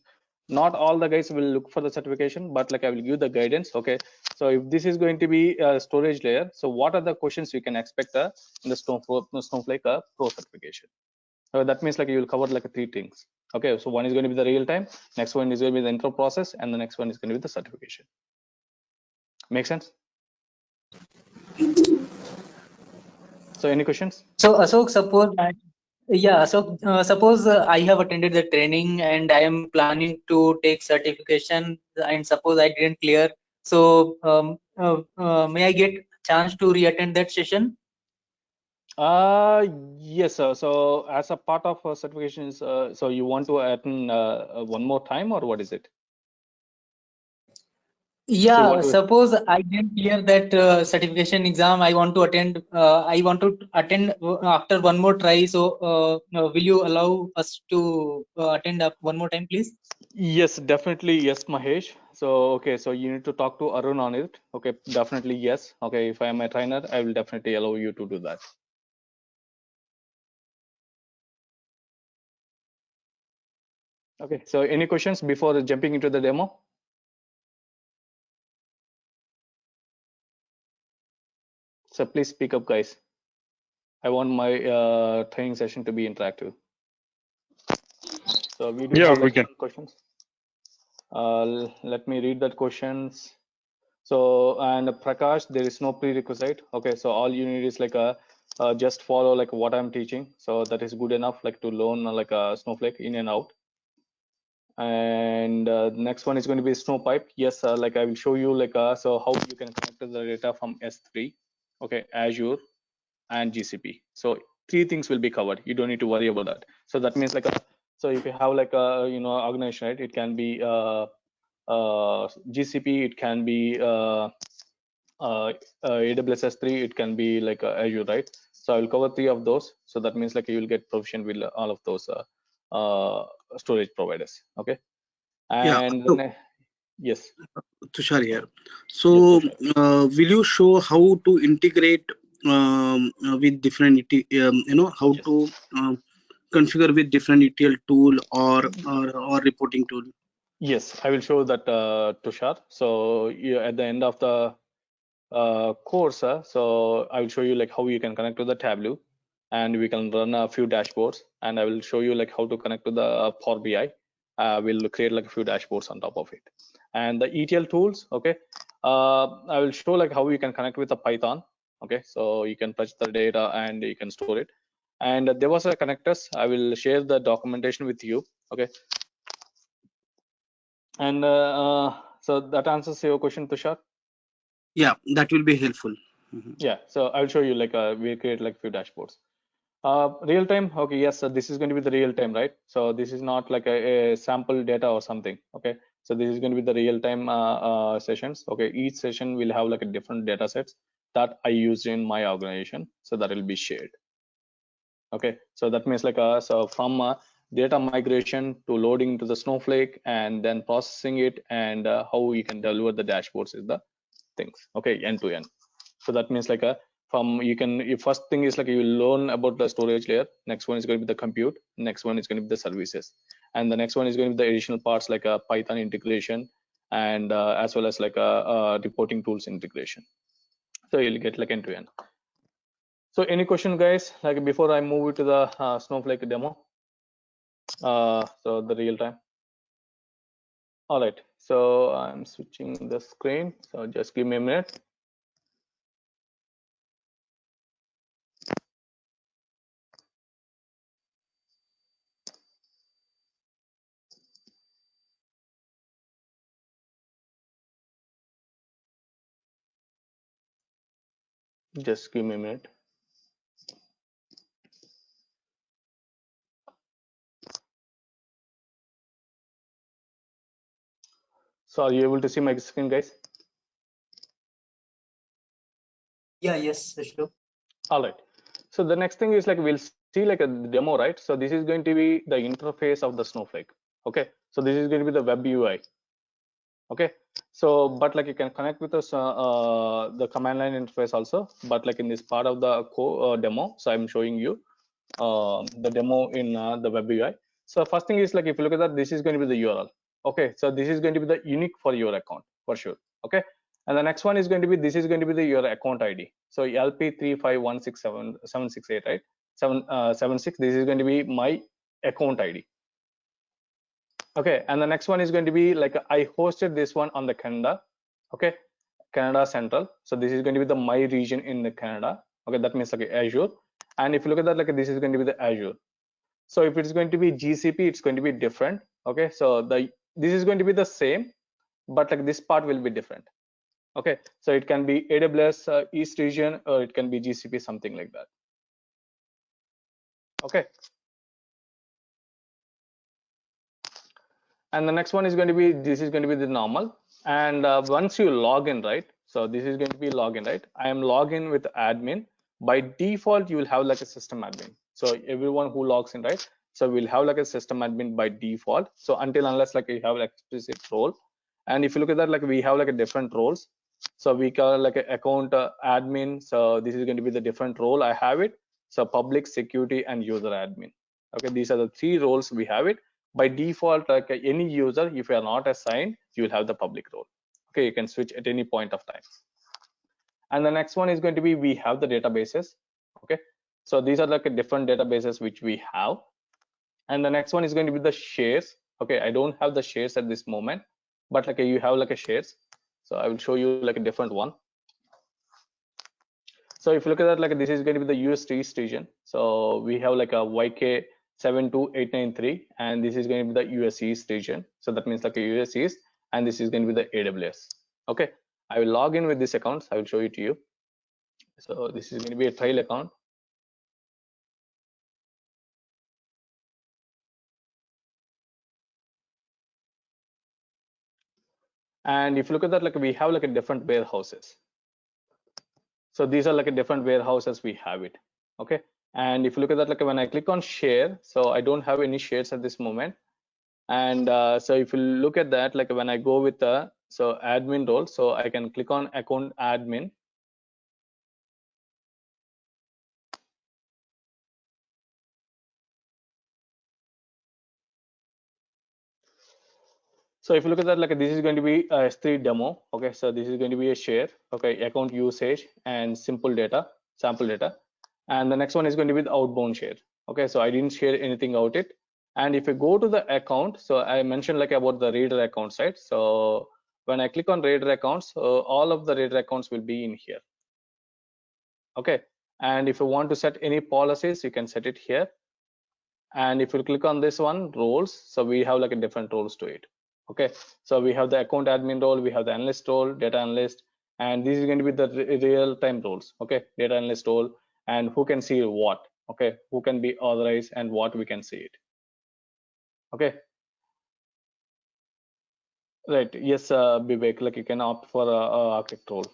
Not all the guys will look for the certification, but like I will give the guidance. Okay, so if this is going to be a storage layer, so what are the questions you can expect in the Snowflake Pro certification? That means like you will cover like 3 things. Okay, so one is going to be the real time, next one is going to be the intro process, and the next one is going to be the certification. Make sense? So any questions? So, Ashok, suppose I have attended the training and I am planning to take certification, and suppose I didn't clear. So, may I get chance to re-attend that session? Yes, sir. So as a part of certifications, so you want to attend one more time, or what is it? Yeah, suppose I didn't clear that certification exam. I want to attend. I want to attend after one more try. So, will you allow us to attend up one more time, please? Yes, definitely yes, Mahesh. So okay, so you need to talk to Arun on it. Okay, definitely yes. Okay, if I am a trainer, I will definitely allow you to do that. Okay, so any questions before jumping into the demo? So please speak up, guys. I want my training session to be interactive. So we do Yeah, have we like can. one questions. Let me read that questions. So, and Prakash, there is no prerequisite. Okay, so all you need is like a just follow like what I'm teaching. So that is good enough like to learn like a Snowflake in and out. And next one is going to be Snowpipe. Yes, like I will show you like so how you can connect to the data from S3, okay, Azure and GCP. So three things will be covered. You don't need to worry about that. So that means like so if you have like a organization, right, it can be GCP, it can be AWS S3, it can be like Azure, right? So I will cover three of those. So that means like you will get proficient with all of those storage providers. Okay. Yeah, And so yes, Tushar here. yes, So, Tushar. will you show how to integrate with different, how Yes. to configure with different ETL tool or reporting tool? Yes, I will show that Tushar. So at the end of the course, so I will show you like how you can connect to the Tableau, and we can run a few dashboards, and I will show you like how to connect to the Power BI. We'll create like a few dashboards on top of it, and the ETL tools. Okay, I will show like how you can connect with the Python. Okay, so you can fetch the data and you can store it. And there was a connectors. I will share the documentation with you. Okay, and so that answers your question, Tushar. Yeah, that will be helpful. Yeah, so I'll show you like we create like few dashboards. Real time, okay, yes, so this is going to be the real time, right? So this is not like a sample data or something. Okay, so this is going to be the real time sessions. Okay, each session will have like a different data sets that I use in my organization, so that will be shared. Okay, so that means like so from data migration to loading to the Snowflake and then processing it, and how we can deliver the dashboards is the things. Okay, end to end. So that means like from you can, your first thing is like you learn about the storage layer. Next one is going to be the compute. Next one is going to be the services, and the next one is going to be the additional parts like a Python integration, and as well as like a reporting tools integration. So you'll get like end to end. So any question, guys? Like before I move to the Snowflake demo, so the real time. All right. So I'm switching the screen. So just give me a minute. Just give me a minute. So are you able to see my screen, guys? Yeah, yes, Ashok. All right. So the next thing is like we'll see like a demo, right? So this is going to be the interface of the Snowflake. Okay. So this is going to be the web UI. Okay. So but like you can connect with us the command line interface also. But like in this part of the demo, so I'm showing you the demo in the web UI. So first thing is like if you look at that, this is going to be the URL. Okay. So this is going to be the unique for your account for sure. Okay. And the next one is going to be, this is going to be your account ID. So LP3516768, right? 76. This is going to be my account ID. Okay. And the next one is going to be like I hosted this one on the Canada. Okay. Canada Central. So this is going to be the my region in the Canada. Okay. That means like Azure. And if you look at that, like this is going to be the Azure. So if it's going to be GCP, it's going to be different. Okay. So this is going to be the same, but like this part will be different. Okay, so it can be AWS East region, or it can be GCP, something like that. Okay, and the next one is going to be, this is going to be the normal, And once you log in, right? So this is going to be login, right? I am login with admin. By default, you will have like a system admin. So everyone who logs in, right? So we'll have like a system admin by default. So until unless like you have an explicit role. And if you look at that, like we have like a different roles. So we call like an account admin. So this is going to be the different role I have it. So public, security, and user admin. Okay, these are the three roles we have it. By default, like any user, if you are not assigned, you will have the public role. Okay, you can switch at any point of time. And the next one is going to be, we have the databases. Okay, so these are like a different databases which we have. And the next one is going to be the shares. Okay, I don't have the shares at this moment, but like you have like a shares. So I will show you like a different one. So if you look at that, like this is going to be the US East region. So we have like a YK 72893, and this is going to be the US East region. So that means like a US East, and this is going to be the AWS. Okay, I will log in with this account. I will show it to you. So this is going to be a trial account. And if you look at that, like we have like a different warehouses. So these are like a different warehouses we have it. Okay, and if you look at that, like when I click on share, so I don't have any shares at this moment. And so if you look at that, like when I go with the admin role, so I can click on account admin. So if you look at that, like this is going to be a S3 demo. Okay, so this is going to be a share. Okay, account usage and simple data, sample data. And the next one is going to be the outbound share. Okay, so I didn't share anything out it. And if you go to the account, so I mentioned like about the Raider accounts, right? So when I click on Raider accounts, all of the Raider accounts will be in here. Okay, and if you want to set any policies, you can set it here. And if you click on this one, roles, so we have like a different roles to it. Okay, so we have the account admin role, we have the analyst role, data analyst, and this is going to be the real-time roles. Okay, data analyst role, and who can see what. Okay, who can be authorized and what we can see it. Okay, right? Yes, Vivek, like you can opt for a architect role,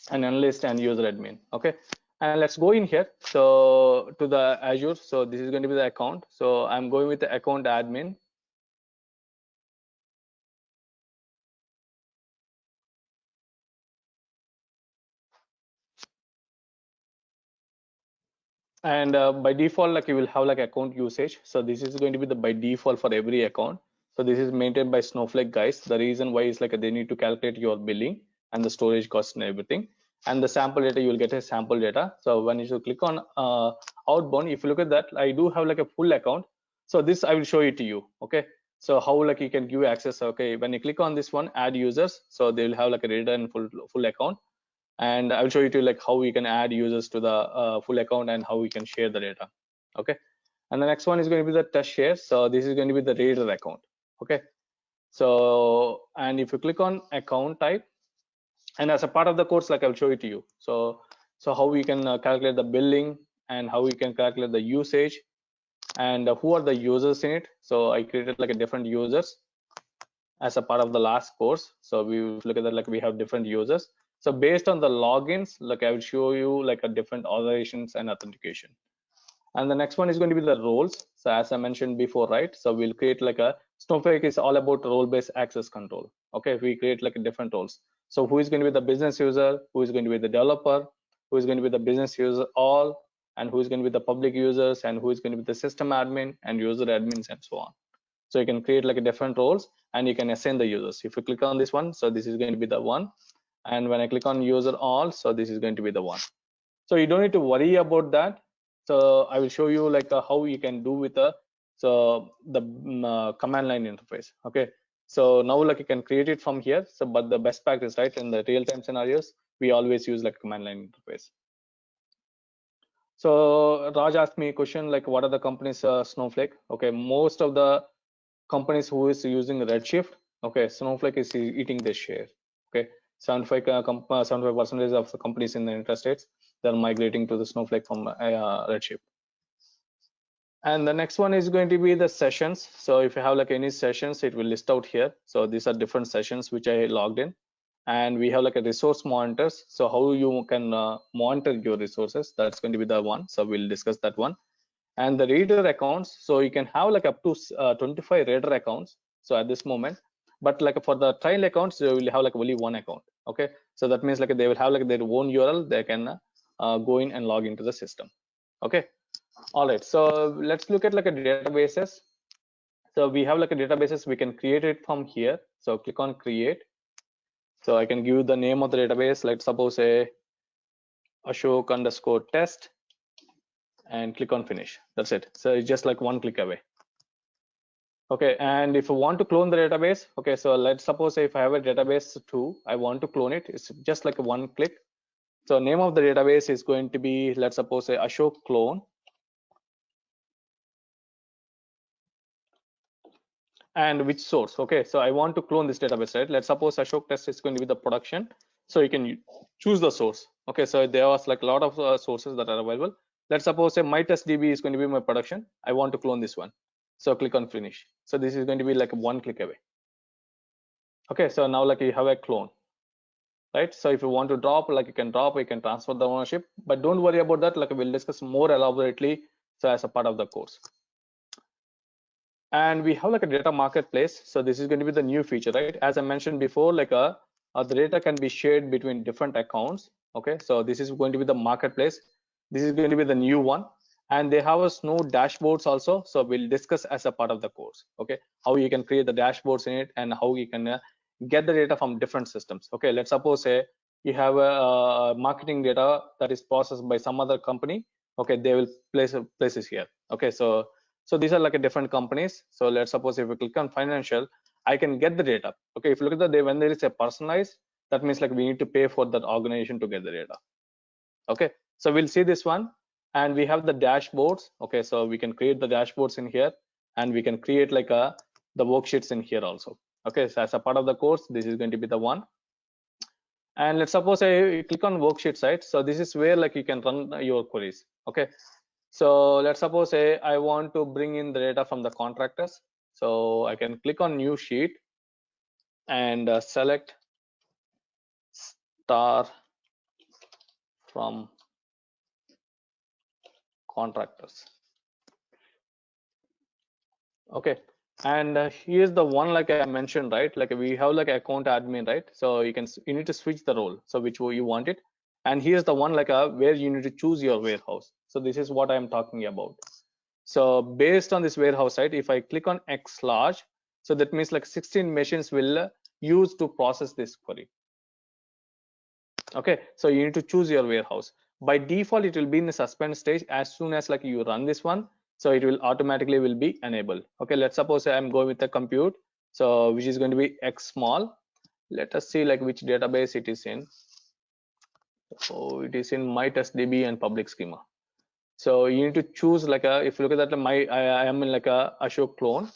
an analyst and user admin. Okay, and let's go in here. So to the Azure, so this is going to be the account. So I'm going with the account admin. And by default, like you will have like account usage. So this is going to be the by default for every account. So this is maintained by Snowflake guys. The reason why is like they need to calculate your billing and the storage cost and everything. And the sample data, you will get a sample data. So when you click on outbound, if you look at that, I do have like a full account. So this I will show it to you. Okay, so how like you can give access. Okay, when you click on this one, add users, so they will have like a reader and full account. And I will show you to like how we can add users to the full account and how we can share the data. Okay, and the next one is going to be the test share. So this is going to be the Raider account. Okay, so and if you click on account type, and as a part of the course, like I'll show it to you. So how we can calculate the billing and how we can calculate the usage and who are the users in it. So I created like a different users as a part of the last course. So we look at that, like we have different users. So based on the logins, like I will show you like a different authorizations and authentication. And the next one is going to be the roles. So as I mentioned before, right? So we'll create like a Snowflake is all about role-based access control. Okay, we create like a different roles. So who is going to be the business user, who is going to be the developer, who is going to be the business user all, and who is going to be the public users, and who is going to be the system admin and user admins and so on. So you can create like a different roles and you can assign the users. If you click on this one, so this is going to be the one. And when I click on user all, so this is going to be the one. So you don't need to worry about that. So I will show you like how you can do with the command line interface. Okay, so now like you can create it from here. So but the best practice, right, in the real-time scenarios, we always use like command line interface. So Raj asked me a question like, what are the companies Snowflake? Okay, most of the companies who is using Redshift, okay, Snowflake is eating this share. Okay, 75% of the companies in the United States, they're migrating to the Snowflake from Redshift. And the next one is going to be the sessions. So if you have like any sessions, it will list out here. So these are different sessions which I logged in. And we have like a resource monitors. So how you can monitor your resources, that's going to be the one. So we'll discuss that one. And the reader accounts, so you can have like up to 25 reader accounts. So at this moment, but like for the trial accounts, they will have like only one account. Okay, so that means like they will have like their own URL. They can go in and log into the system. Okay, all right. So let's look at like a databases. So we have like a databases. We can create it from here. So click on create. So I can give you the name of the database. Let's suppose a Ashok_test and click on finish. That's it. So it's just like one click away. Okay, and if you want to clone the database, okay, so let's suppose if I have a database 2, I want to clone it. It's just like a one click. So name of the database is going to be, let's suppose a Ashok clone. And which source? Okay, so I want to clone this database, right? Let's suppose Ashok test is going to be the production. So you can choose the source. Okay, so there was like a lot of sources that are available. Let's suppose my test DB is going to be my production. I want to clone this one. So click on finish. So this is going to be like one click away. Okay, so now like you have a clone, right? So if you want to drop, like you can drop, you can transfer the ownership, but don't worry about that. Like we'll discuss more elaborately. So as a part of the course. And we have like a data marketplace. So this is going to be the new feature, right? As I mentioned before, like the data can be shared between different accounts. Okay, so this is going to be the marketplace. This is going to be the new one, and they have a Snow dashboards also. So we'll discuss as a part of the course. Okay, how you can create the dashboards in it and how you can get the data from different systems. Okay, let's suppose you have a marketing data that is processed by some other company. Okay, they will place places here. Okay, so these are like a different companies. So let's suppose if we click on financial, I can get the data. Okay, if you look at the day when there is a personalized, that means like we need to pay for that organization to get the data. Okay, so we'll see this one, and we have the dashboards. Okay, so we can create the dashboards in here, and we can create like the worksheets in here also. Okay, so as a part of the course, this is going to be the one. And let's suppose I click on worksheet site. So this is where like you can run your queries. Okay, so let's suppose I want to bring in the data from the contractors. So I can click on new sheet and select star from contractors. Okay, and here's the one like I mentioned, right? Like we have like account admin, right? So you need to switch the role, so which way you want it. And here's the one like where you need to choose your warehouse. So this is what I'm talking about. So based on this warehouse, right, if I click on X large, so that means like 16 machines will use to process this query. Okay, so you need to choose your warehouse. By default, it will be in the suspend stage. As soon as like you run this one, so it will automatically will be enabled. Okay, let's suppose I'm going with the compute, so which is going to be X small. Let us see like which database it is in. So it is in my test DB and public schema. So you need to choose like if you look at that, I am in like a Ashok clone.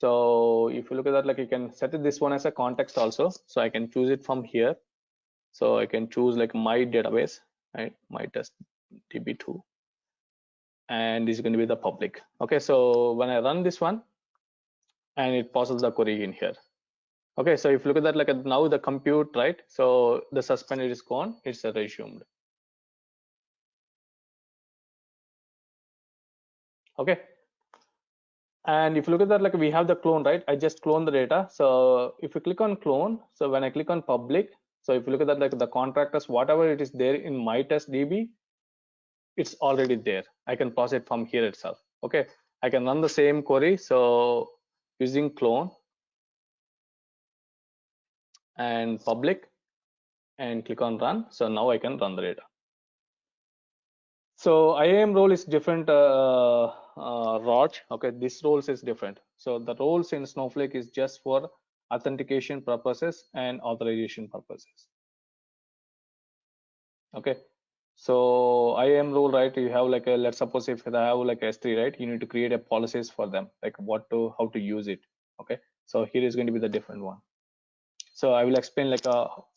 So if you look at that, like you can set this one as a context also. So I can choose it from here. So I can choose like my database, right? My test DB2, and this is going to be the public. Okay, so when I run this one, and it passes the query in here. Okay, so if you look at that, like now the compute, right? So the suspended is gone, it's resumed. Okay, and if you look at that, like we have the clone, right? I just clone the data. So if you click on clone, so when I click on public, so if you look at that, like the contractors, whatever it is there in my test DB, it's already there. I can process it from here itself. Okay, I can run the same query. So using clone and public and click on run. So now I can run the data. So IAM role is different, Raj. Okay, this roles is different. So the roles in Snowflake is just for authentication purposes and authorization purposes. Okay, so IAM role, right? You have like a, let's suppose if I have like S3, right? You need to create a policies for them, like how to use it. Okay, so here is going to be the different one. So I will explain like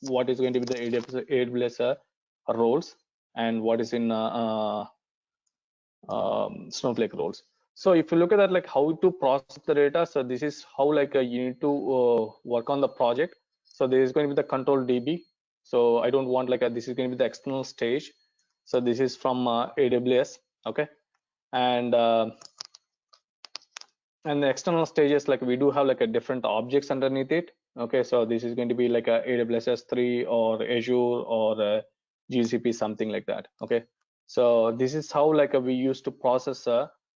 what is going to be the AWS roles and what is in Snowflake roles. So if you look at that, like how to process the data, so this is how like you need to work on the project. So there is going to be the control DB. So I don't want like this is going to be the external stage. So this is from AWS, okay, and the external stages, like we do have like a different objects underneath it. Okay, so this is going to be like a AWS S3 or Azure or GCP, something like that. Okay, so this is how like we used to process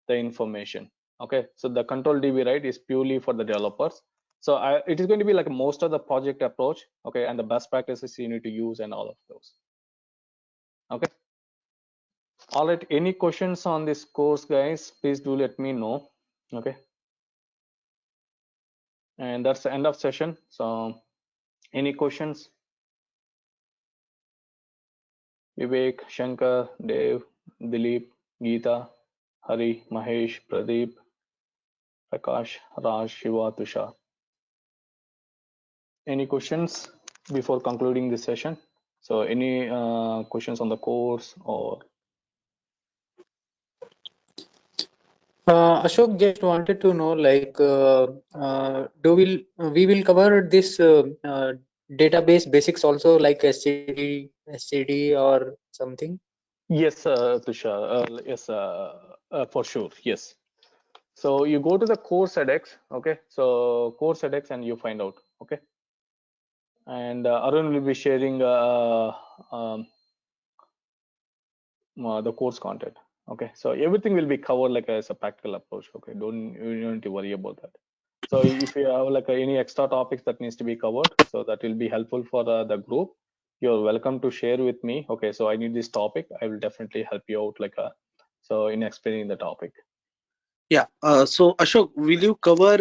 the information. Okay, so the control DB, right, is purely for the developers. So it is going to be like most of the project approach. Okay, and the best practices you need to use and all of those. Okay, all right, any questions on this course, guys? Please do let me know. Okay, and that's the end of session. So any questions? Vivek, Shankar, Dev, Dilip, Geeta, Hari, Mahesh, Pradeep, Prakash, Raj, Shiva, Tushar. Any questions before concluding this session? So any questions on the course or? Ashok just wanted to know, like, we will cover this database basics also, like SCD or something? Yes, Tushar. Yes, for sure. Yes. So you go to the course edX. Okay. So course edX and you find out. Okay. And Arun will be sharing the course content. Okay, so everything will be covered like as a practical approach. Okay, you don't need to worry about that. So if you have like any extra topics that needs to be covered, so that will be helpful for the group. You're welcome to share with me. Okay, so I need this topic. I will definitely help you out like so in explaining the topic. Yeah. So Ashok, will you cover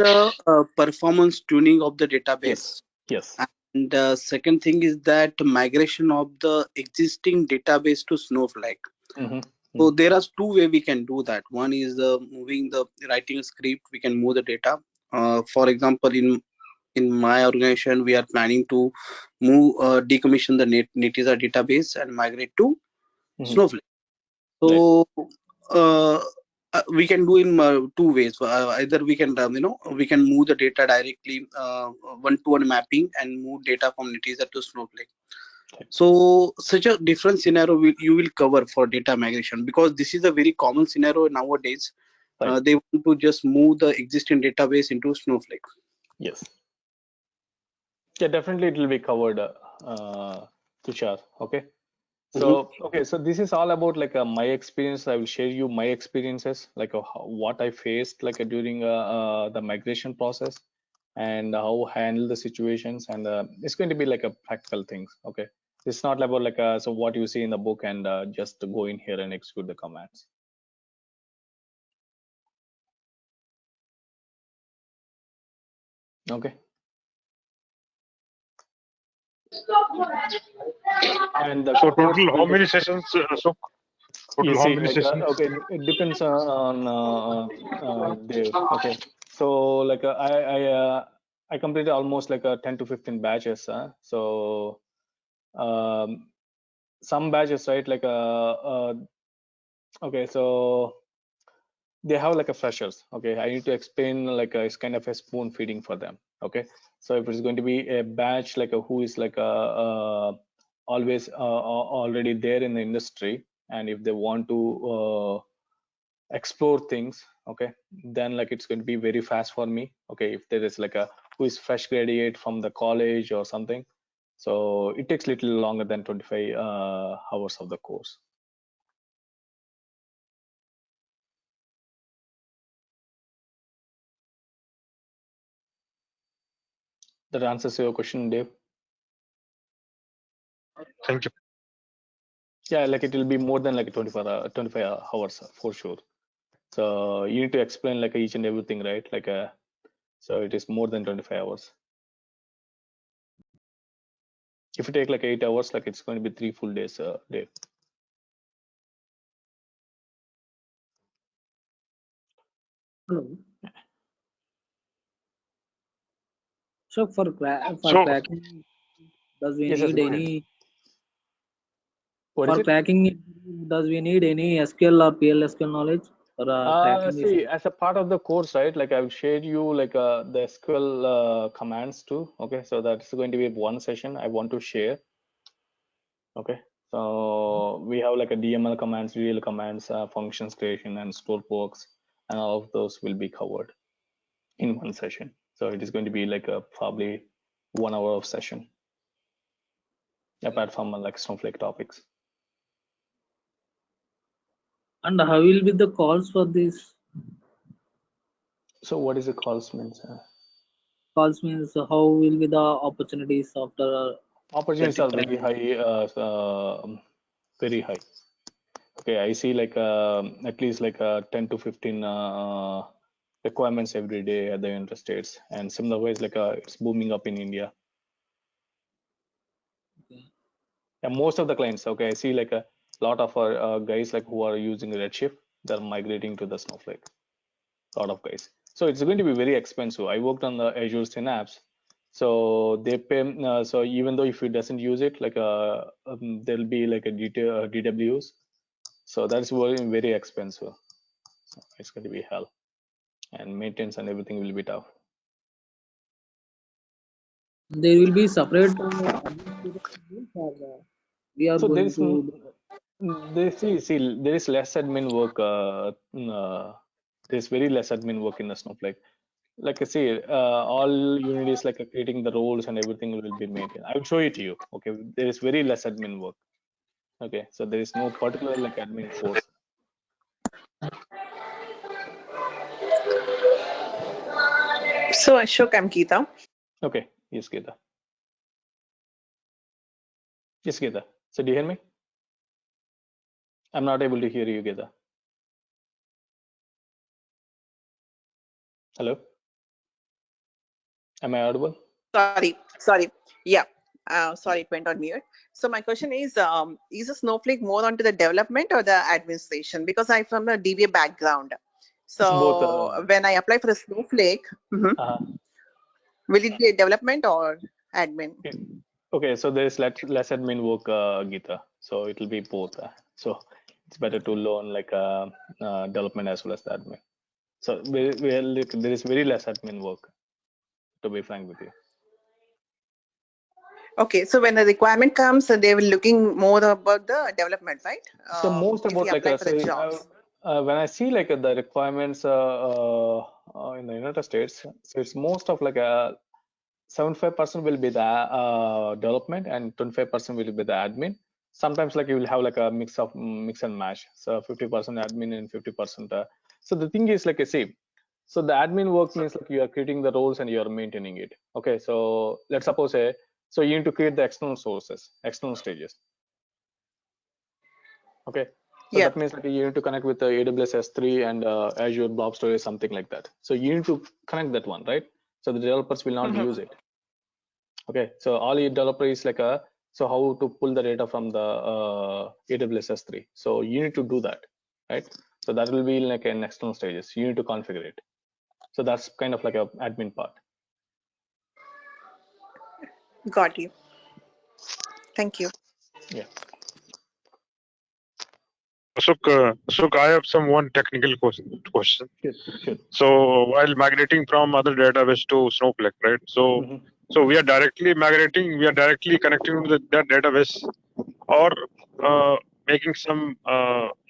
performance tuning of the database? Yes. And second thing is that migration of the existing database to Snowflake. So there are two ways we can do that. One is writing a script. We can move the data. For example, in my organization, we are planning to decommission the Netezza database and migrate to Snowflake. So we can do in two ways. Either we can we can move the data directly one-to-one mapping and move data from Netezza to Snowflake. So such a different scenario you will cover for data migration, because this is a very common scenario nowadays. They want to just move the existing database into Snowflake. Yes. Yeah, definitely it will be covered, Tushar. Okay. So okay, so this is all about like my experience. I will share you my experiences, like what I faced like during the migration process, and how I handle the situations, and it's going to be like a practical things. Okay, it's not about like so what you see in the book and just go in here and execute the commands. Okay. And so total how many sessions, Ashok? Total how many sessions? Okay, it depends on Dave. Okay, so like I completed almost like 10 to 15 batches. So some batches, right? Like okay, so they have like a freshers. Okay, I need to explain like it's kind of a spoon feeding for them. Okay, so if it's going to be a batch like who is like always already there in the industry, and if they want to explore things, okay, then like it's going to be very fast for me. Okay, if there is like a who is fresh graduate from the college or something, so it takes little longer than 25 hours of the course. That answers your question, Dave? Thank you. Yeah, like it will be more than like 25 hours for sure. So you need to explain like each and everything, right? Like so it is more than 25 hours. If you take like 8 hours, like it's going to be 3 full days, Dave. Hello. So for So cracking, does we Yes, need go ahead. any What is it? cracking? Does we need any SQL or PLSQL knowledge? for tracking this? See, as a part of the course, right? Like I've shared you like the SQL commands too. Okay, so that's going to be one session I want to share. Okay, so we have like a DML commands, real commands, functions creation, and stored works, and all of those will be covered in one session. So it is going to be like a probably 1 hour of session, apart from like Snowflake topics. And how will be the calls for this? So what is the calls means? Calls means how will be the opportunities after Opportunities getting are very high, very high. Okay, I see like at least like 10 to 15 requirements every day at the United States, and similar ways like it's booming up in India. Okay. And most of the clients, okay, I see like a lot of our guys like who are using Redshift, they're migrating to the Snowflake. A lot of guys. So it's going to be very expensive. I worked on the Azure Synapse, so they pay. So even though if you doesn't use it, like there'll be like a DWs. So that's very expensive. So it's going to be hell, and maintenance and everything will be tough. There will be separate administrative tools, or we are So there going is to. see there is less admin work. There's very less admin work in the Snowflake. Like I say, all you need is like creating the roles and everything will be maintained. I will show it to you. Okay, there is very less admin work. Okay, so there is no particular like admin force. So Ashok, I'm Geeta. Okay, yes, Gita. Yes, Gita. So do you hear me? I'm not able to hear you, Gita. Hello? Am I audible? Sorry. Yeah. Sorry, it went on mute. So my question is a Snowflake more onto the development or the administration? Because I'm from a DBA background. It's both. So when I apply for the Snowflake, will it be a development or admin? Okay, so there is less admin work, Gita. So it will be both. So it's better to learn like development as well as the admin. So there is very less admin work, to be frank with you. Okay, so when the requirement comes, they will looking more about the development, right? So most if about you like apply for the jobs. when I see like the requirements in the United States, so it's most of like a 75% will be the development and 25% will be the admin. Sometimes like you will have like a mix and match. So 50% admin and 50%. So the thing is like I say, so the admin work means like you are creating the roles and you are maintaining it. Okay, so let's suppose so you need to create the external sources, external stages. Okay, so that means like you need to connect with the AWS S3 and Azure Blob Storage, something like that. So you need to connect that one, right? So the developers will not use it. Okay, so all your developer is like so how to pull the data from the AWS S3. So you need to do that, right? So that will be like an external stages. You need to configure it. So that's kind of like a admin part. Got you. Thank you. Yeah. Ashok, I have one technical question. Sure. So while migrating from other database to Snowflake, right? So so we are directly migrating, we are directly connecting to that database, or making some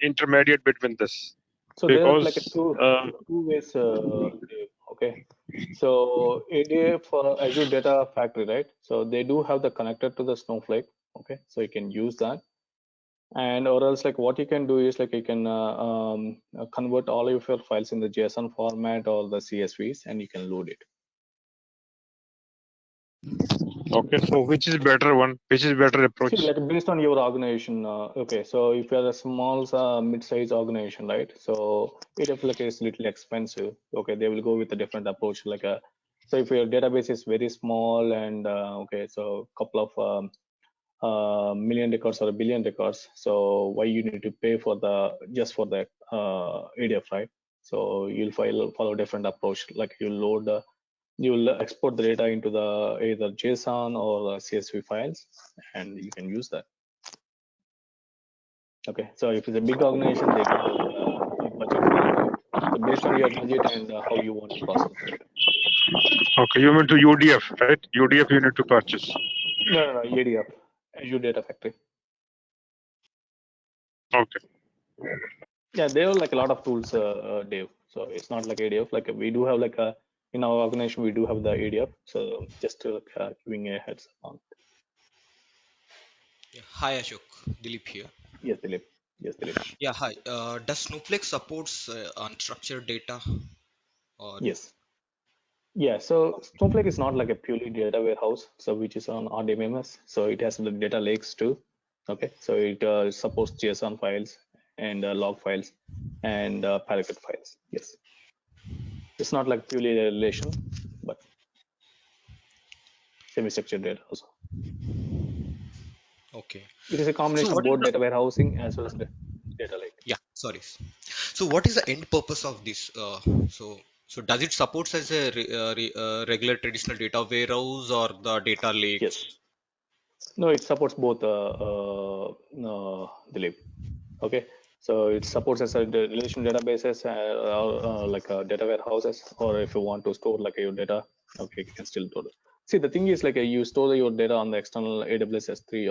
intermediate between this. So there are like Because two ways. Okay, so ADA for Azure Data Factory, right? So they do have the connector to the Snowflake. Okay, so you can use that. And or else like what you can do is like you can convert all of your files in the JSON format or the CSVs and you can load it. okay, so which is better one? Which is better approach? See, like based on your organization. Okay, so if you're a small mid-sized organization, right? So it is little expensive. Okay, they will go with a different approach. Like so if your database is very small and okay, so couple of million records or a billion records, so why you need to pay for the just for the ADF, right? So you'll follow different approach, like you'll export the data into the either JSON or the CSV files and you can use that. Okay, so if it's a big organization, they do have a big budget for it. based on your budget and how you want to process the data. Okay, you mean to UDF, right? UDF you need to purchase. No, ADF, Azure Data Factory. Okay. Yeah, they have like a lot of tools, Dave. So it's not like ADF. Like we do have like a in our organization we do have the ADF. So just to giving a heads up on. Yeah. Hi Ashok, Dilip here. Yes, Dilip. Yes, Dilip. Yeah, hi. Does Snowflake supports unstructured data or Yes. Yeah, so Snowflake is not like a purely data warehouse, so which is on RDBMS. So it has the data lakes too. Okay, so it supports JSON files and log files and paragraph files. Yes, it's not like purely a relation, but semi-structured data also. okay? It is a So combination of what is both the data warehousing as well as the data lake. yeah? Sorry. So what is the end purpose of this? So does it supports as a regular traditional data warehouse or the data Yes. lakes? No, it supports both Dilip. Okay, so it supports as a relational databases or like data warehouses, or if you want to store like your data, okay, you can still do it. See, the thing is like you store your data on the external AWS S3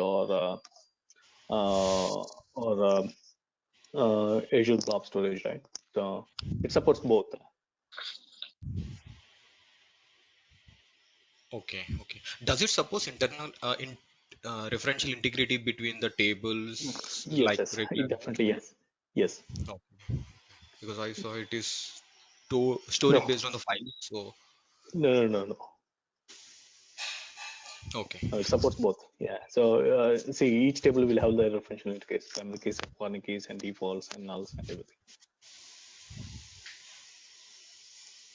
or Azure Blob Storage, right? So it supports both. Okay, okay. Does it suppose internal referential integrity between the tables Yes, like yes, regular? it definitely yes, yes. Okay. Because I saw it is storing No, based on the file. So no. okay. It supports both. Yeah. So see, each table will have the referential interface, primary keys, foreign keys, and defaults and nulls and everything.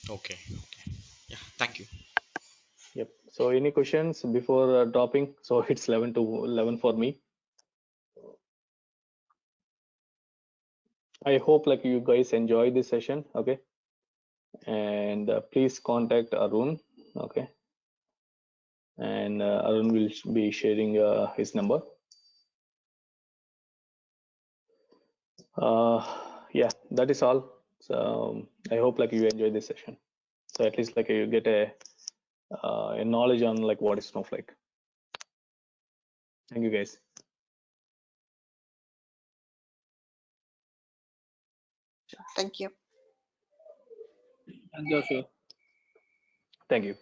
Okay. Okay. Yeah. Thank you. Yep. So any questions before dropping? So it's 11 to 11 for me. I hope like you guys enjoy this session. Okay. And please contact Arun. Okay. And Arun will be sharing his number. Yeah, that is all. So I hope like you enjoy this session. So at least like you get a knowledge on like what is Snowflake. Thank you guys. Thank you. Thank you, Ashok. Thank you.